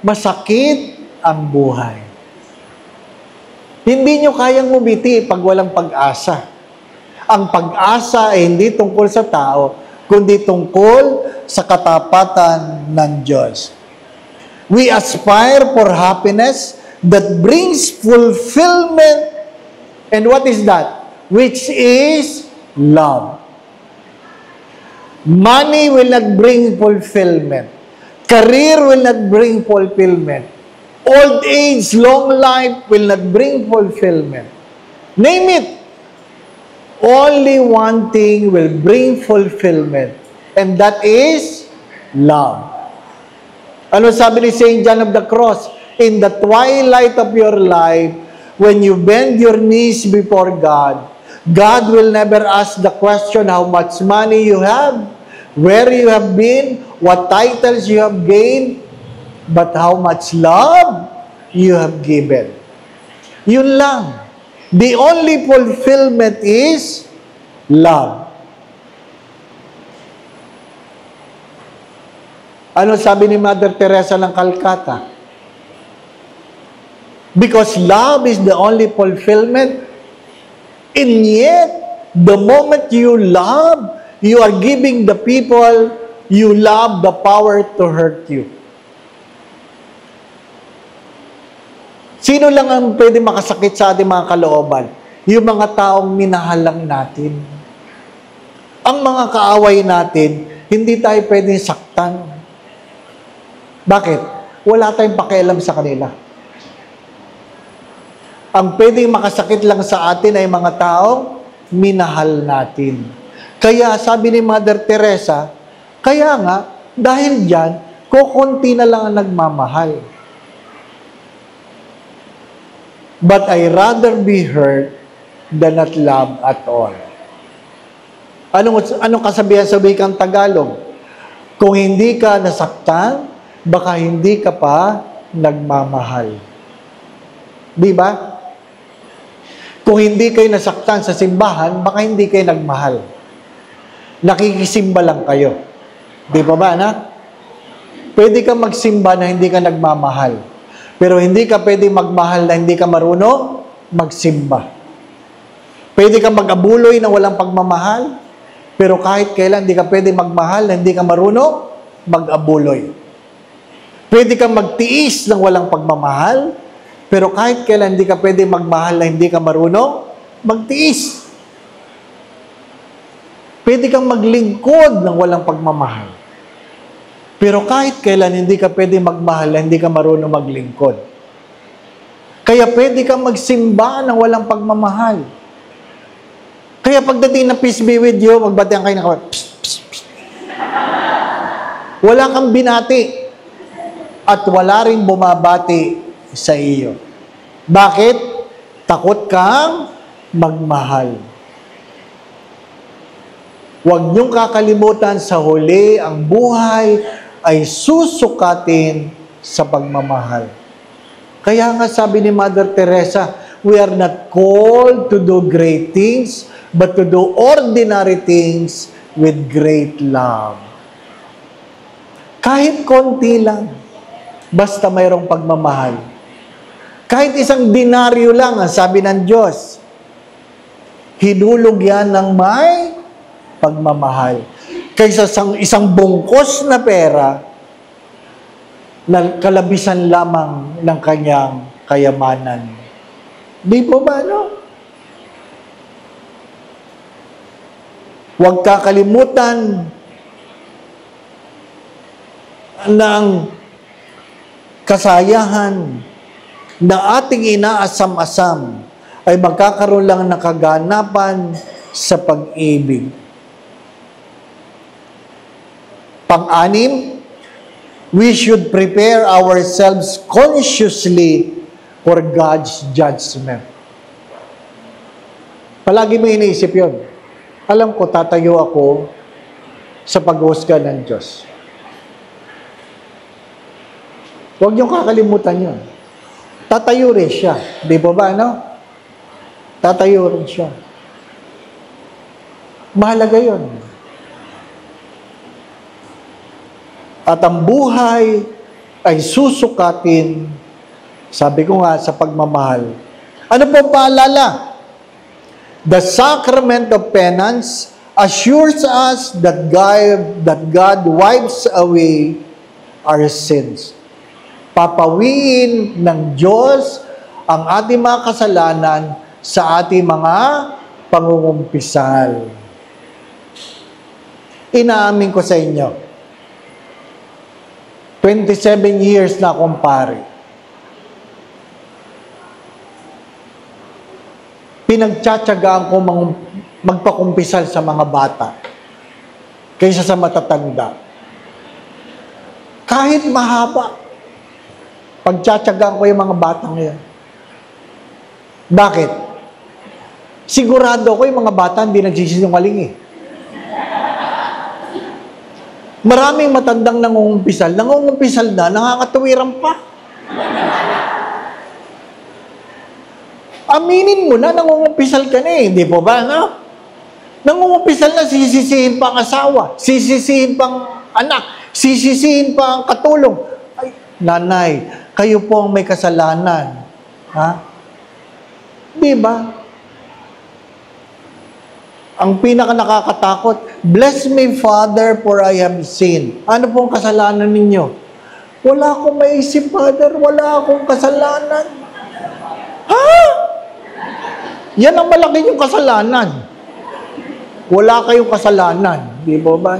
S1: masakit ang buhay. Hindi nyo kayang ngumiti pag walang pag-asa. Ang pag-asa ay hindi tungkol sa tao, kundi tungkol sa katapatan ng Diyos. We aspire for happiness that brings fulfillment. And what is that? Which is love. Money will not bring fulfillment. Career will not bring fulfillment. Old age, long life will not bring fulfillment. Name it. Only one thing will bring fulfillment. And that is love. Ano sabi ni St. John of the Cross? In the twilight of your life, when you bend your knees before God, God will never ask the question how much money you have, where you have been, what titles you have gained, but how much love you have given. Yun lang. The only fulfillment is love. Ano sabi ni Mother Teresa ng Calcutta? Because love is the only fulfillment. And yet, the moment you love, you are giving the people you love the power to hurt you. Sino lang ang pwede makasakit sa ating mga kalooban? Yung mga taong minahal lang natin. Ang mga kaaway natin, hindi tayo pwedeng saktan. Bakit? Wala tayong pakialam sa kanila. Ang pwedeng makasakit lang sa atin ay mga taong minahal natin. Kaya sabi ni Mother Teresa, kaya nga, dahil dyan, kukunti na lang ang nagmamahal. But I rather be hurt than not love at all. Anong kasabihan sa wikang Tagalog? Kung hindi ka nasaktan, baka hindi ka pa nagmamahal. Di ba? Kung hindi kayo nasaktan sa simbahan, baka hindi kayo nagmahal. Nakikisimba lang kayo. Di ba ba, anak? Pwede kang magsimba na hindi ka nagmamahal. Pero hindi ka pwede magmahal na hindi ka marunong magsimba. Pwede kang mag-abuloy na walang pagmamahal, pero kahit kailan hindi ka pwede magmahal na hindi ka marunong mag-abuloy. Pwede kang magtiis ng walang pagmamahal, pero kahit kailan hindi ka pwede magmahal na hindi ka marunong magtiis. Pwede kang maglingkod ng walang pagmamahal. Pero kahit kailan hindi ka pwede magmahal na hindi ka marunong maglingkod. Kaya pwede kang magsimba ng walang pagmamahal. Kaya pagdating ng peace be with you, magbatihan kayo ng psst, psst, psst. Wala kang binati at wala rin bumabati sa iyo. Bakit? Takot kang magmahal. Huwag niyong kakalimutan sa huli, ang buhay ay susukatin sa pagmamahal. Kaya nga sabi ni Mother Teresa, we are not called to do great things, but to do ordinary things with great love. Kahit konti lang, basta mayroong pagmamahal. Kahit isang dinaryo lang, ang sabi ng Diyos, hinulog yan ng may pagmamahal. Kaysa isang bungkos na pera, na kalabisan lamang ng kanyang kayamanan. Di po ba, no? Huwag kakalimutan ng kasayahan na ating inaasam-asam ay magkakaroon lang ng kaganapan sa pag-ibig. Pang-anim, we should prepare ourselves consciously for God's judgment. Palagi mo iniisip yun. Alam ko, tatayo ako sa pag-husga ng Diyos. Huwag niyong kakalimutan yun. Tatayo rin siya. Di ba ba, no? Tatayo rin siya. Mahalaga yun. At ang buhay ay susukatin, sabi ko nga, sa pagmamahal. Ano po paalala? The sacrament of penance assures us that God wipes away our sins. Papawiin ng Diyos ang ating mga kasalanan sa ating mga pangungumpisal. Inaamin ko sa inyo, 27 years na akong pare. Pinagtsatsagaan ko magpakumpisal sa mga bata kaysa sa matatanda. Kahit mahaba, pagtsatsagaan ko yung mga bata ngayon. Bakit? Sigurado ko yung mga bata hindi nagsisinungaling eh. Maraming matandang nangungumpisal na, nakakatawiran pa. Aminin mo na, nangungumpisal ka na eh. Hindi po ba, no? Nangungumpisal na, sisisihin pa ang asawa, sisisihin pa ang anak, sisisihin pa ang katulong. Ay, nanay, kayo po ang may kasalanan. Ha? Di ba? Ang pinaka nakakatakot, bless me, Father, for I have sinned. Ano pong kasalanan ninyo? Wala akong maisip, Father. Wala akong kasalanan. Ha? Yan ang malaki yung kasalanan. Wala kayong kasalanan. Di ba ba?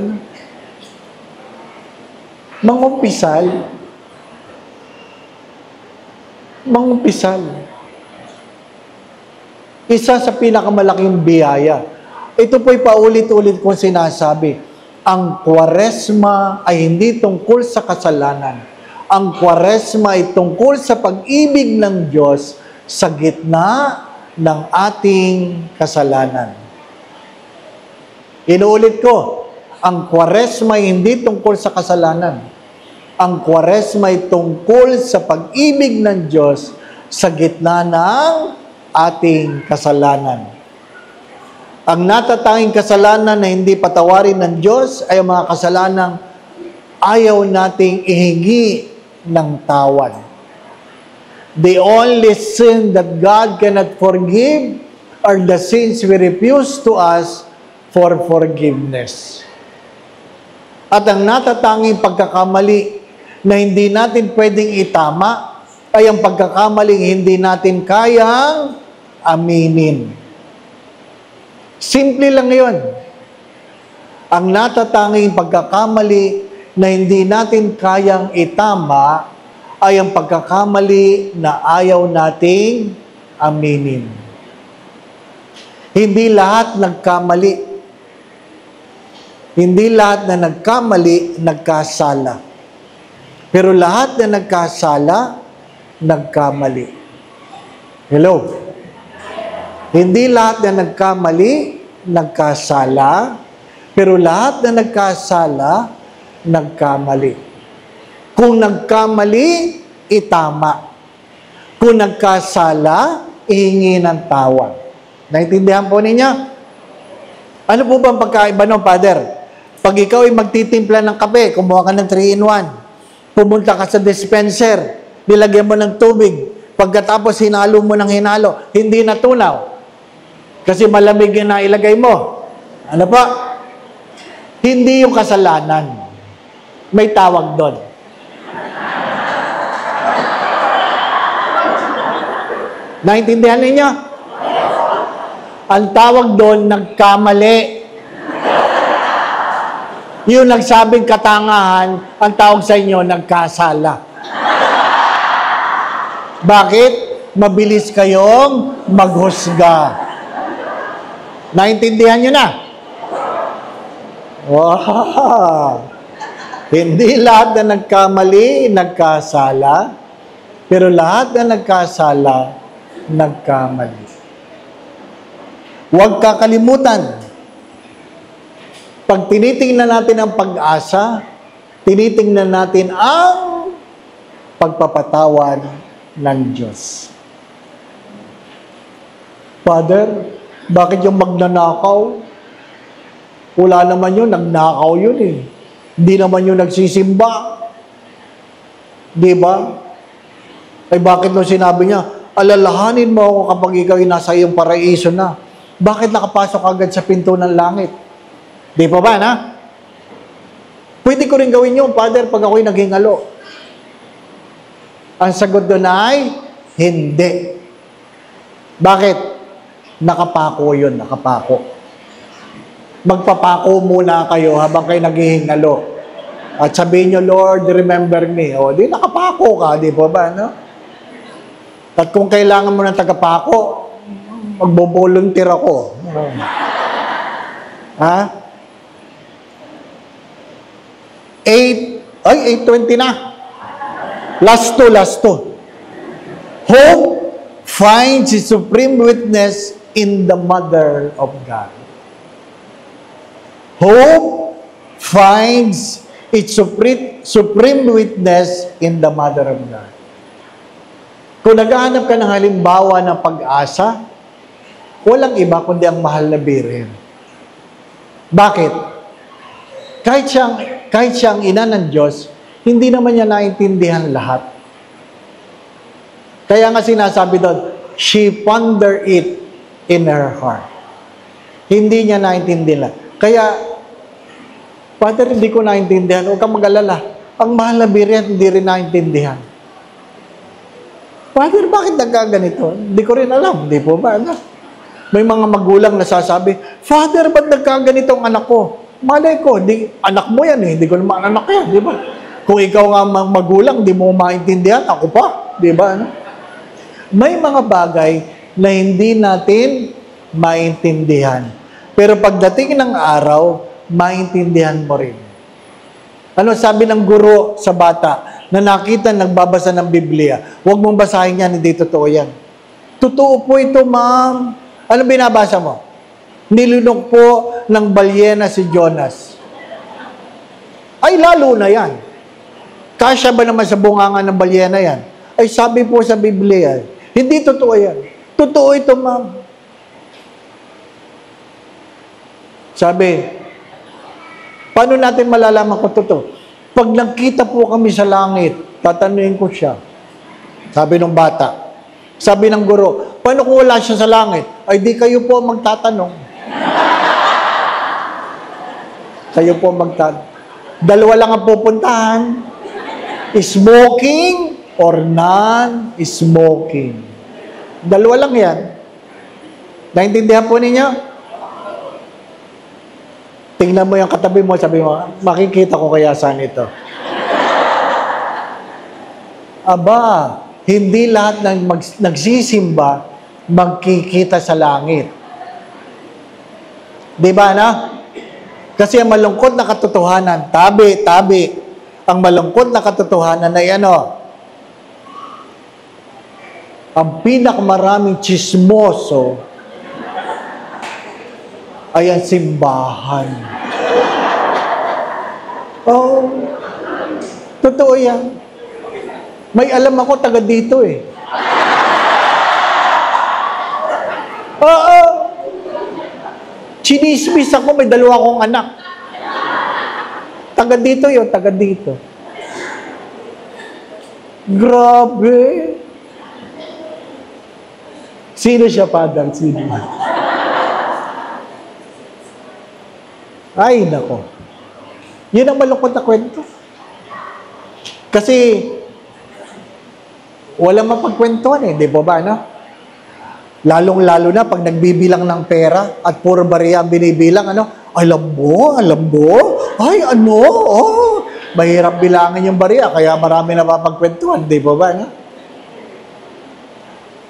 S1: Mangumpisal. Isa sa pinakamalaking biyaya. Ito po'y paulit-ulit kong sinasabi. Ang Kwaresma ay hindi tungkol sa kasalanan. Ang Kwaresma ay tungkol sa pag-ibig ng Diyos sa gitna ng ating kasalanan. Inuulit ko, ang Kwaresma ay hindi tungkol sa kasalanan. Ang Kwaresma ay tungkol sa pag-ibig ng Diyos sa gitna ng ating kasalanan. Ang natatanging kasalanan na hindi patawarin ng Diyos ay ang mga kasalanang ayaw nating ihingi ng tawad. The only sin that God cannot forgive are the sins we refuse to ask for forgiveness. At ang natatanging pagkakamali na hindi natin pwedeng itama ay ang pagkakamaling hindi natin kayang aminin. Simple lang yun. Ang natatanging pagkakamali na hindi natin kayang itama ay ang pagkakamali na ayaw nating aminin. Hindi lahat nagkamali. Hindi lahat na nagkamali, nagkasala. Pero lahat na nagkasala, nagkamali. Hello? Hindi lahat na nagkamali, nagkasala, pero lahat na nagkasala, nagkamali. Kung nagkamali, itama. Kung nagkasala, ihingi ng tawad. Naintindihan po ninyo? Ano po ba ang pagkaiba ng Father? Pag ikaw ay magtitimpla ng kape, kumuha ka ng 3-in-1, pumunta ka sa dispenser, nilagyan mo ng tubig, pagkatapos hinalo mo ng hinalo, hindi natunaw. Kasi malamig yun na ilagay mo. Ano pa? Hindi yung kasalanan. May tawag doon. Naintindihan ninyo? Ang tawag doon, nagkamali. Yung nagsabing katangahan, ang tawag sa inyo, nagkasala. Bakit? Mabilis kayong maghusga. Naintindihan nyo na? Wow! Hindi lahat na nagkamali, nagkasala. Pero lahat na nagkasala, nagkamali. Huwag kakalimutan. Pag tinitingnan natin ang pag-asa, tinitingnan natin ang pagpapatawad ng Diyos. Father, bakit yung magnanakaw? Wala naman yun, nagnakaw yun eh. Hindi naman yun nagsisimba. Di ba? Ay bakit nung sinabi niya, alalahanin mo ako kapag ikaw ay nasa iyong paraiso na. Bakit nakapasok agad sa pinto ng langit? Di pa ba, na? Pwede ko rin gawin yun, Father, pag ako'y naghingalo. Ang sagot doon ay, hindi. Bakit? Nakapako yun, nakapako. Magpapako muna kayo habang kayo naghihingalo. At sabihin nyo, Lord, remember me. O, di nakapako ka, di ba ba, no? At kung kailangan mo ng tagapako, magbo-volunteer ako. Ha? 8:20 na. Last two. Hope finds its supreme witness in the Mother of God. Hope finds its supreme witness in the Mother of God. Kung naghahanap ka ng halimbawa ng pag-asa, walang iba kundi ang mahal na Birhen. Bakit? Kahit siyang ina ng Diyos, hindi naman niya naintindihan lahat. Kaya nga sinasabi doon, she pondered it in her heart. Hindi niya naintindihan. Kaya, Father, hindi ko naintindihan. Huwag kang mag-alala. Ang mahal na Birhen, hindi rin naintindihan. Father, bakit nagkaganito? Hindi ko rin alam. Hindi po ba? Ano? May mga magulang na sasabi, Father, ba't nagkaganito ang anak ko? Malay ko, anak mo yan eh. Hindi ko naman anak yan, di ba? Kung ikaw nga magulang, di mo maintindihan, ako pa. Di ba? Ano? May mga bagay na hindi natin maintindihan. Pero pagdating ng araw, maintindihan mo rin. Ano sabi ng guro sa bata na nakita nagbabasa ng Biblia? Huwag mong basahin yan, hindi totoo yan. Totoo po ito, ma'am. Ano binabasa mo? Nilunok po ng balyena si Jonas. Ay, lalo na yan. Kasya ba naman sa bunganga ng balyena yan? Ay, sabi po sa Biblia, hindi totoo yan. Totoo ito, ma'am. Sabi, paano natin malalaman kung totoo? Pag nagkita po kami sa langit, tatanungin ko siya. Sabi ng bata. Sabi ng guro, paano kung wala siya sa langit? Ay, di kayo po magtatanong. Kayo po magtatanong. Dalawa lang ang pupuntahan. Smoking or non-smoking. Dalawa lang yan. Naintindihan po ninyo? Tingnan mo yung katabi mo, sabi mo, makikita ko kaya saan ito. Aba, hindi lahat ng nagsisimba magkikita sa langit. Di ba na? Kasi ang malungkot na katotohanan, tabi, ang malungkot na katotohanan ay ano? Ang pinakamaraming chismoso ay ang simbahan. Oh, totoo yan. May alam ako taga dito eh. Oo. Chinismis ako, may dalawa akong anak. Taga dito yun, taga dito. Grabe. Sino siya, Padre? Sino? Ay, nako. Yun ang malungkot na kwento. Kasi, walang mapagkwentuhan eh, di ba ba, no? Lalong-lalo na pag nagbibilang ng pera at puro bariya ang binibilang, ano? Alam mo? Ay, ano? Oh, mahirap bilangin yung bariya, kaya marami na mapagkwentuhan, di ba ba, no?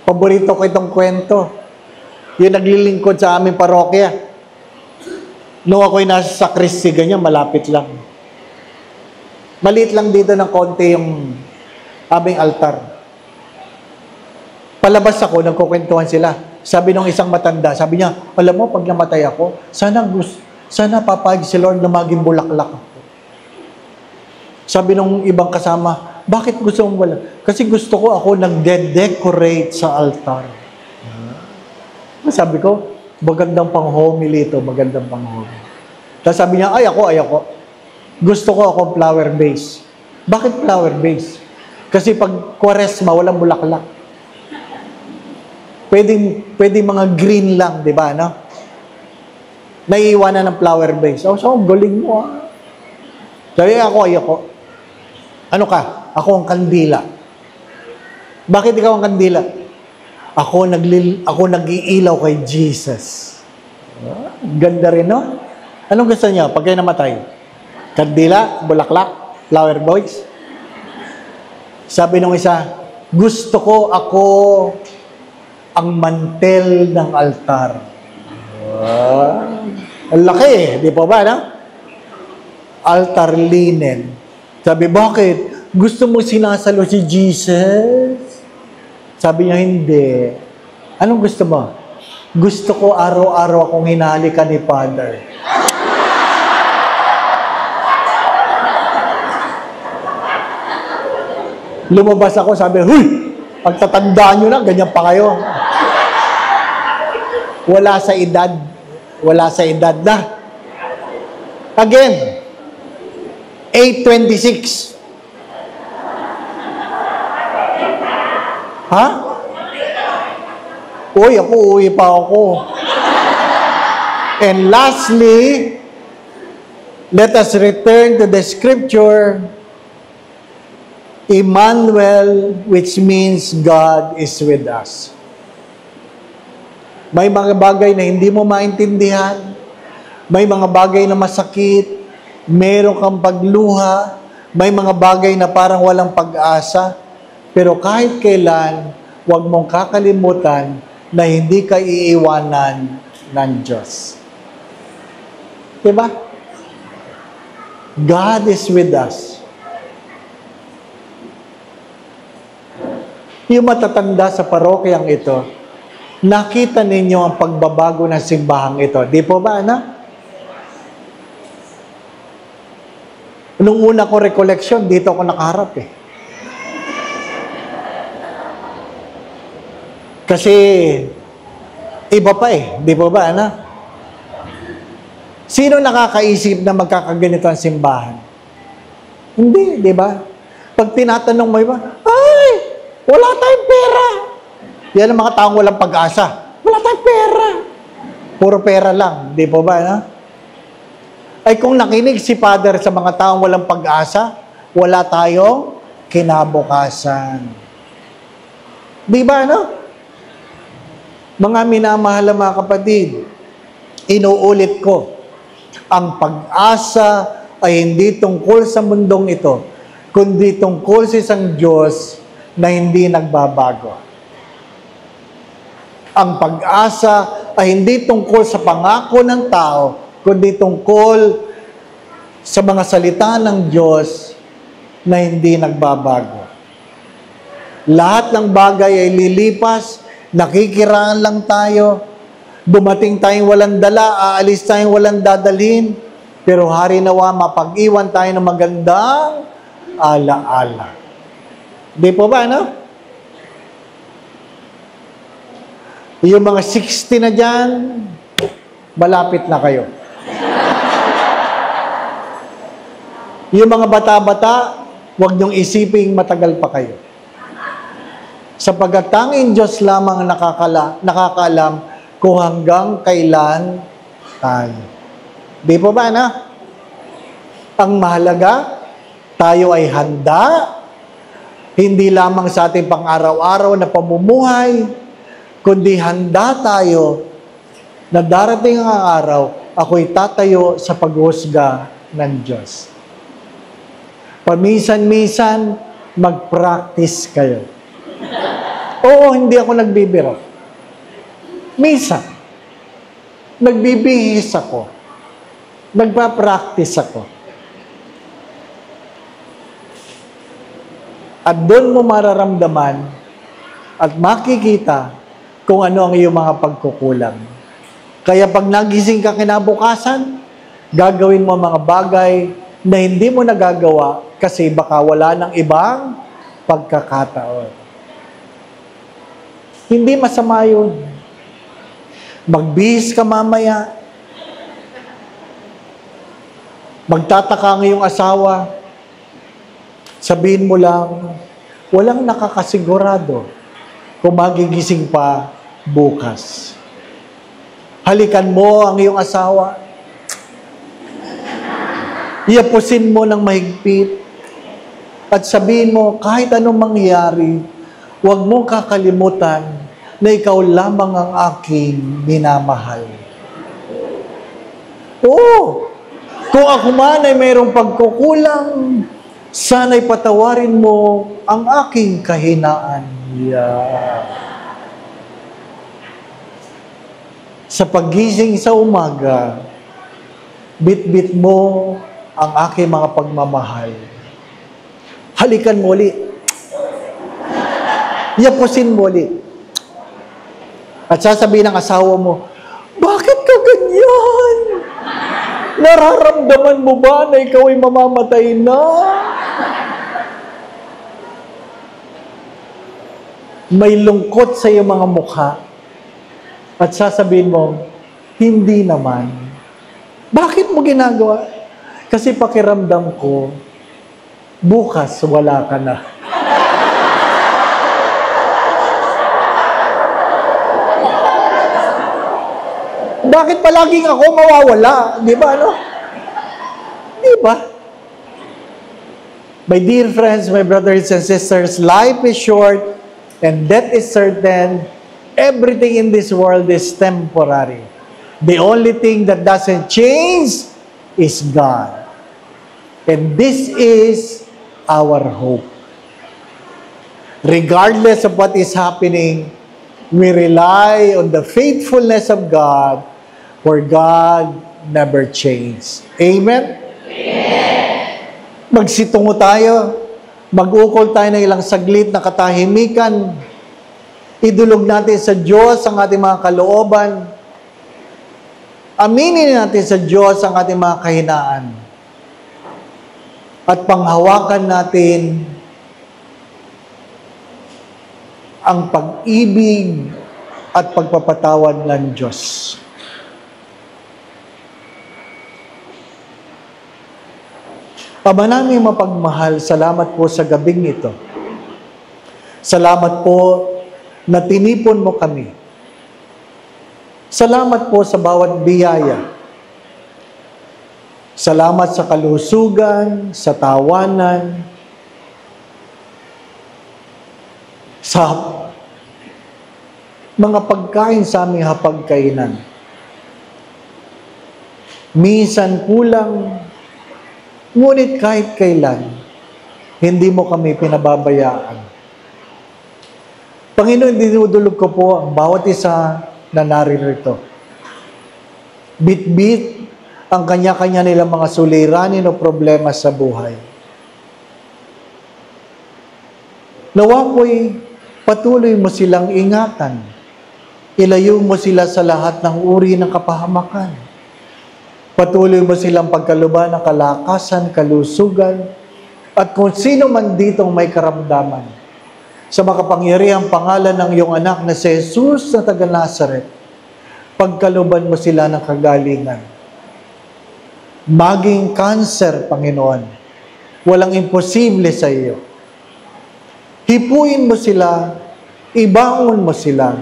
S1: Paborito ko itong kwento. Yung naglilingkod sa aming parokya. Nung ako'y nasa sakristi, ganyan, malapit lang. Maliit lang dito ng konti yung aming altar. Palabas ako, nagkukwentuhan sila. Sabi nung isang matanda, sabi niya, alam mo, pag namatay ako, sana papayag si Lord na maging bulaklak ako. Sabi nung ibang kasama, bakit gusto mong wala? Kasi gusto ko ako nag-decorate sa altar. Sabi ko, magandang pang-homily ito, magandang pang-homily. Tapos sabi niya, ayoko. Gusto ko akong flower base. Bakit flower base? Kasi pag Kwaresma, walang bulaklak. Pwede mga green lang, di ba, no? Naiiwanan ng flower base. So, galing mo, ah. Sabi, ayoko. Ano ka? Ako ang kandila. Bakit ikaw ang kandila? Ako nag-iilaw kay Jesus. Ganda rin, no? Anong gusto niya pag kayo namatay? Kandila, bulaklak, flower boys? Sabi nung isa, gusto ko ako ang mantel ng altar. Ang laki eh, di pa ba, no? Altar linen. Sabi, bakit? Gusto mo sinasalo si Jesus? Sabi niya, hindi. Anong gusto mo? Gusto ko araw-araw akong hinahalikan ni Father. Lumabas ako, sabi, huy! Pagtatandaan nyo na, ganyan pa kayo. Wala sa edad na. Again, 8:26. Ha? Uwi pa ako. And lastly, let us return to the scripture, Emmanuel, which means God is with us. May mga bagay na hindi mo maintindihan, may mga bagay na masakit, meron kang pagluha, may mga bagay na parang walang pag-asa, pero kahit kailan, huwag mong kakalimutan na hindi ka iiwanan ng Diyos. Diba? God is with us. Yung matatanda sa parokyang ito, nakita ninyo ang pagbabago ng simbahang ito. Di po ba, anak? Nung una ko recollection, dito ako nakaharap eh. Kasi, iba pa eh. Di po ba, anak? Sino nakakaisip na magkakaganito ang simbahan? Hindi, di ba? Pag tinatanong mo iba, ay, wala tayong pera. Yan ang mga taong walang pag-asa. Wala tayong pera. Puro pera lang. Di po ba, anak? Ay kung nakinig si Father sa mga taong walang pag-asa, wala tayong kinabukasan. Di ba, no? Mga minamahal na mga kapatid, inuulit ko, ang pag-asa ay hindi tungkol sa mundong ito, kundi tungkol sa isang Diyos na hindi nagbabago. Ang pag-asa ay hindi tungkol sa pangako ng tao, kundi tungkol sa mga salita ng Diyos na hindi nagbabago. Lahat ng bagay ay lilipas, nakikiraan lang tayo, dumating tayong walang dala, aalis tayong walang dadalhin, pero hari nawa mapag-iwan tayo ng magandang ala-ala. Di po ba, no? Yung mga 60 na dyan, malapit na kayo. Yung mga bata-bata, huwag niyong isiping matagal pa kayo. Sapagkat tanging Diyos lamang nakakaalam kung hanggang kailan tayo. Di po ba, na? Ang mahalaga, tayo ay handa, hindi lamang sa ating pang-araw-araw na pamumuhay, kundi handa tayo na darating ang araw, ako'y tatayo sa paghusga ng Diyos. Paminsan-minsan, mag-practice kayo. Oo, hindi ako nagbibiro. Minsan, nagbibihis ako. Nagpa-practice ako. At doon mo mararamdaman at makikita kung ano ang iyong mga pagkukulang. Kaya pag nagising ka kinabukasan, gagawin mo mga bagay na hindi mo nagagawa kasi baka wala ng ibang pagkakataon. Hindi masama yun. Magbihis ka mamaya. Magtataka ang iyong asawa, sabihin mo lang, walang nakakasigurado kung magigising pa bukas. Halikan mo ang iyong asawa, iapusin mo ng mahigpit, at sabihin mo, kahit anong mangyari, huwag mong kakalimutan na ikaw lamang ang aking minamahal. Oo, kung ako man ay mayroong pagkukulang, sana'y patawarin mo ang aking kahinaan. Yeah. Sa paggising sa umaga, bit-bit mo ang aking mga pagmamahal. Halikan mo ulit. Yapusin mo ulit. At sasabihin ng asawa mo, bakit ka ganyan? Nararamdaman mo ba na ikaw ay mamamatay na? May lungkot sa iyong mga mukha. At sasabihin mo, hindi naman. Bakit mo ginagawa? Kasi pakiramdam ko, bukas wala ka na. Bakit palaging ako mawawala? Di ba, ano? Di ba? My dear friends, my brothers and sisters, life is short and death is certain. Everything in this world is temporary. The only thing that doesn't change is God. And this is our hope. Regardless of what is happening, we rely on the faithfulness of God, for God never changes. Amen? Amen. Magsitungo tayo. Mag-ukol tayo ng ilang saglit na katahimikan. Idulog natin sa Diyos ang ating mga kalooban. Aminin natin sa Diyos ang ating mga kahinaan. At panghawakan natin ang pag-ibig at pagpapatawad ng Diyos. Ama naming mapagmahal, salamat po sa gabing ito. Salamat po na tinipon mo kami. Salamat po sa bawat biyaya. Salamat sa kalusugan, sa tawanan, sa mga pagkain sa aming hapagkainan. Minsan kulang, ngunit kahit kailan, hindi mo kami pinababayaan. Panginoon, dinudulog ko po ang bawat isa na naririto. Bit-bit ang kanya-kanya nilang mga suliranin o problema sa buhay. Nawa po'y patuloy mo silang ingatan. Ilayo mo sila sa lahat ng uri ng kapahamakan. Patuloy mo silang pagkaluban ng kalakasan, kalusugan, at kung sino man ditong may karamdaman. Sa makapangyarihang pangalan ng iyong anak na si Jesus na taga Nazaret, pagkaluban mo sila ng kagalingan. Maging cancer, Panginoon, walang imposible sa iyo. Hipuin mo sila, ibangon mo sila,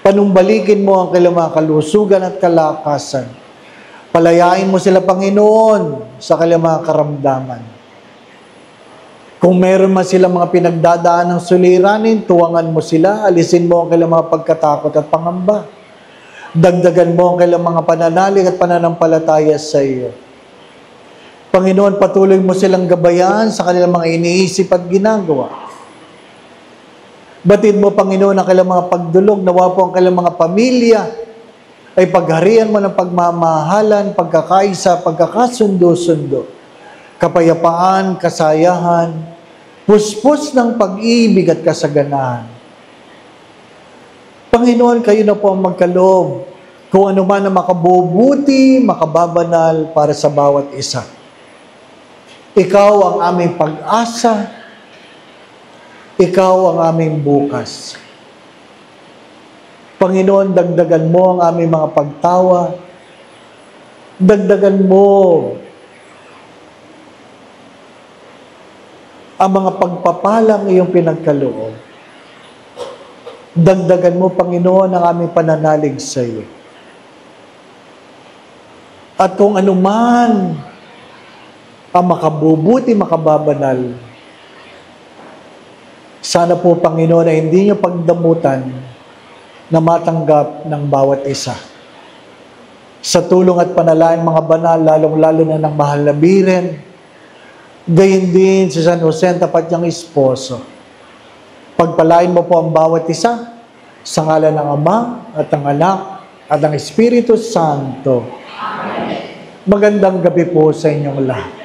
S1: panumbalikin mo ang kailang mga kalusugan at kalakasan. Palayain mo sila, Panginoon, sa kailang mga karamdaman. Kung meron man silang mga pinagdadaan ng suliranin, tuwangan mo sila, alisin mo ang kailang mga pagkatakot at pangamba. Dagdagan mo ang kailang mga pananalig at pananampalataya sa iyo. Panginoon, patuloy mo silang gabayan sa kanilang mga iniisip at ginagawa. Batid mo, Panginoon, ang kailang mga pagdulog, nawa po ang kailang mga pamilya, ay pagharian mo ng pagmamahalan, pagkakaisa, pagkakasundo-sundo, kapayapaan, kasayahan, puspos ng pag-ibig at kasaganahan. Panginoon, kayo na po ang magkaloob kung ano man ang makabubuti, makababanal para sa bawat isa. Ikaw ang aming pag-asa, ikaw ang aming bukas. Panginoon, dagdagan mo ang aming mga pagtawa, dagdagan mo ang mga pagpapalang iyong pinagkaloob. Dagdagan mo, Panginoon, ang aming pananalig sa iyo. At kung anuman ang makabubuti, makababanal, sana po, Panginoon, na hindi niyo pagdamutan na matanggap ng bawat isa. Sa tulong at panalangin, mga banal, lalong-lalo na ng mahal na Biren, gayon din si San Jose, ang tapat niyang esposo. Pagpalain mo po ang bawat isa sa ngalan ng Ama at ng Anak at ng Espiritu Santo. Magandang gabi po sa inyong lahat.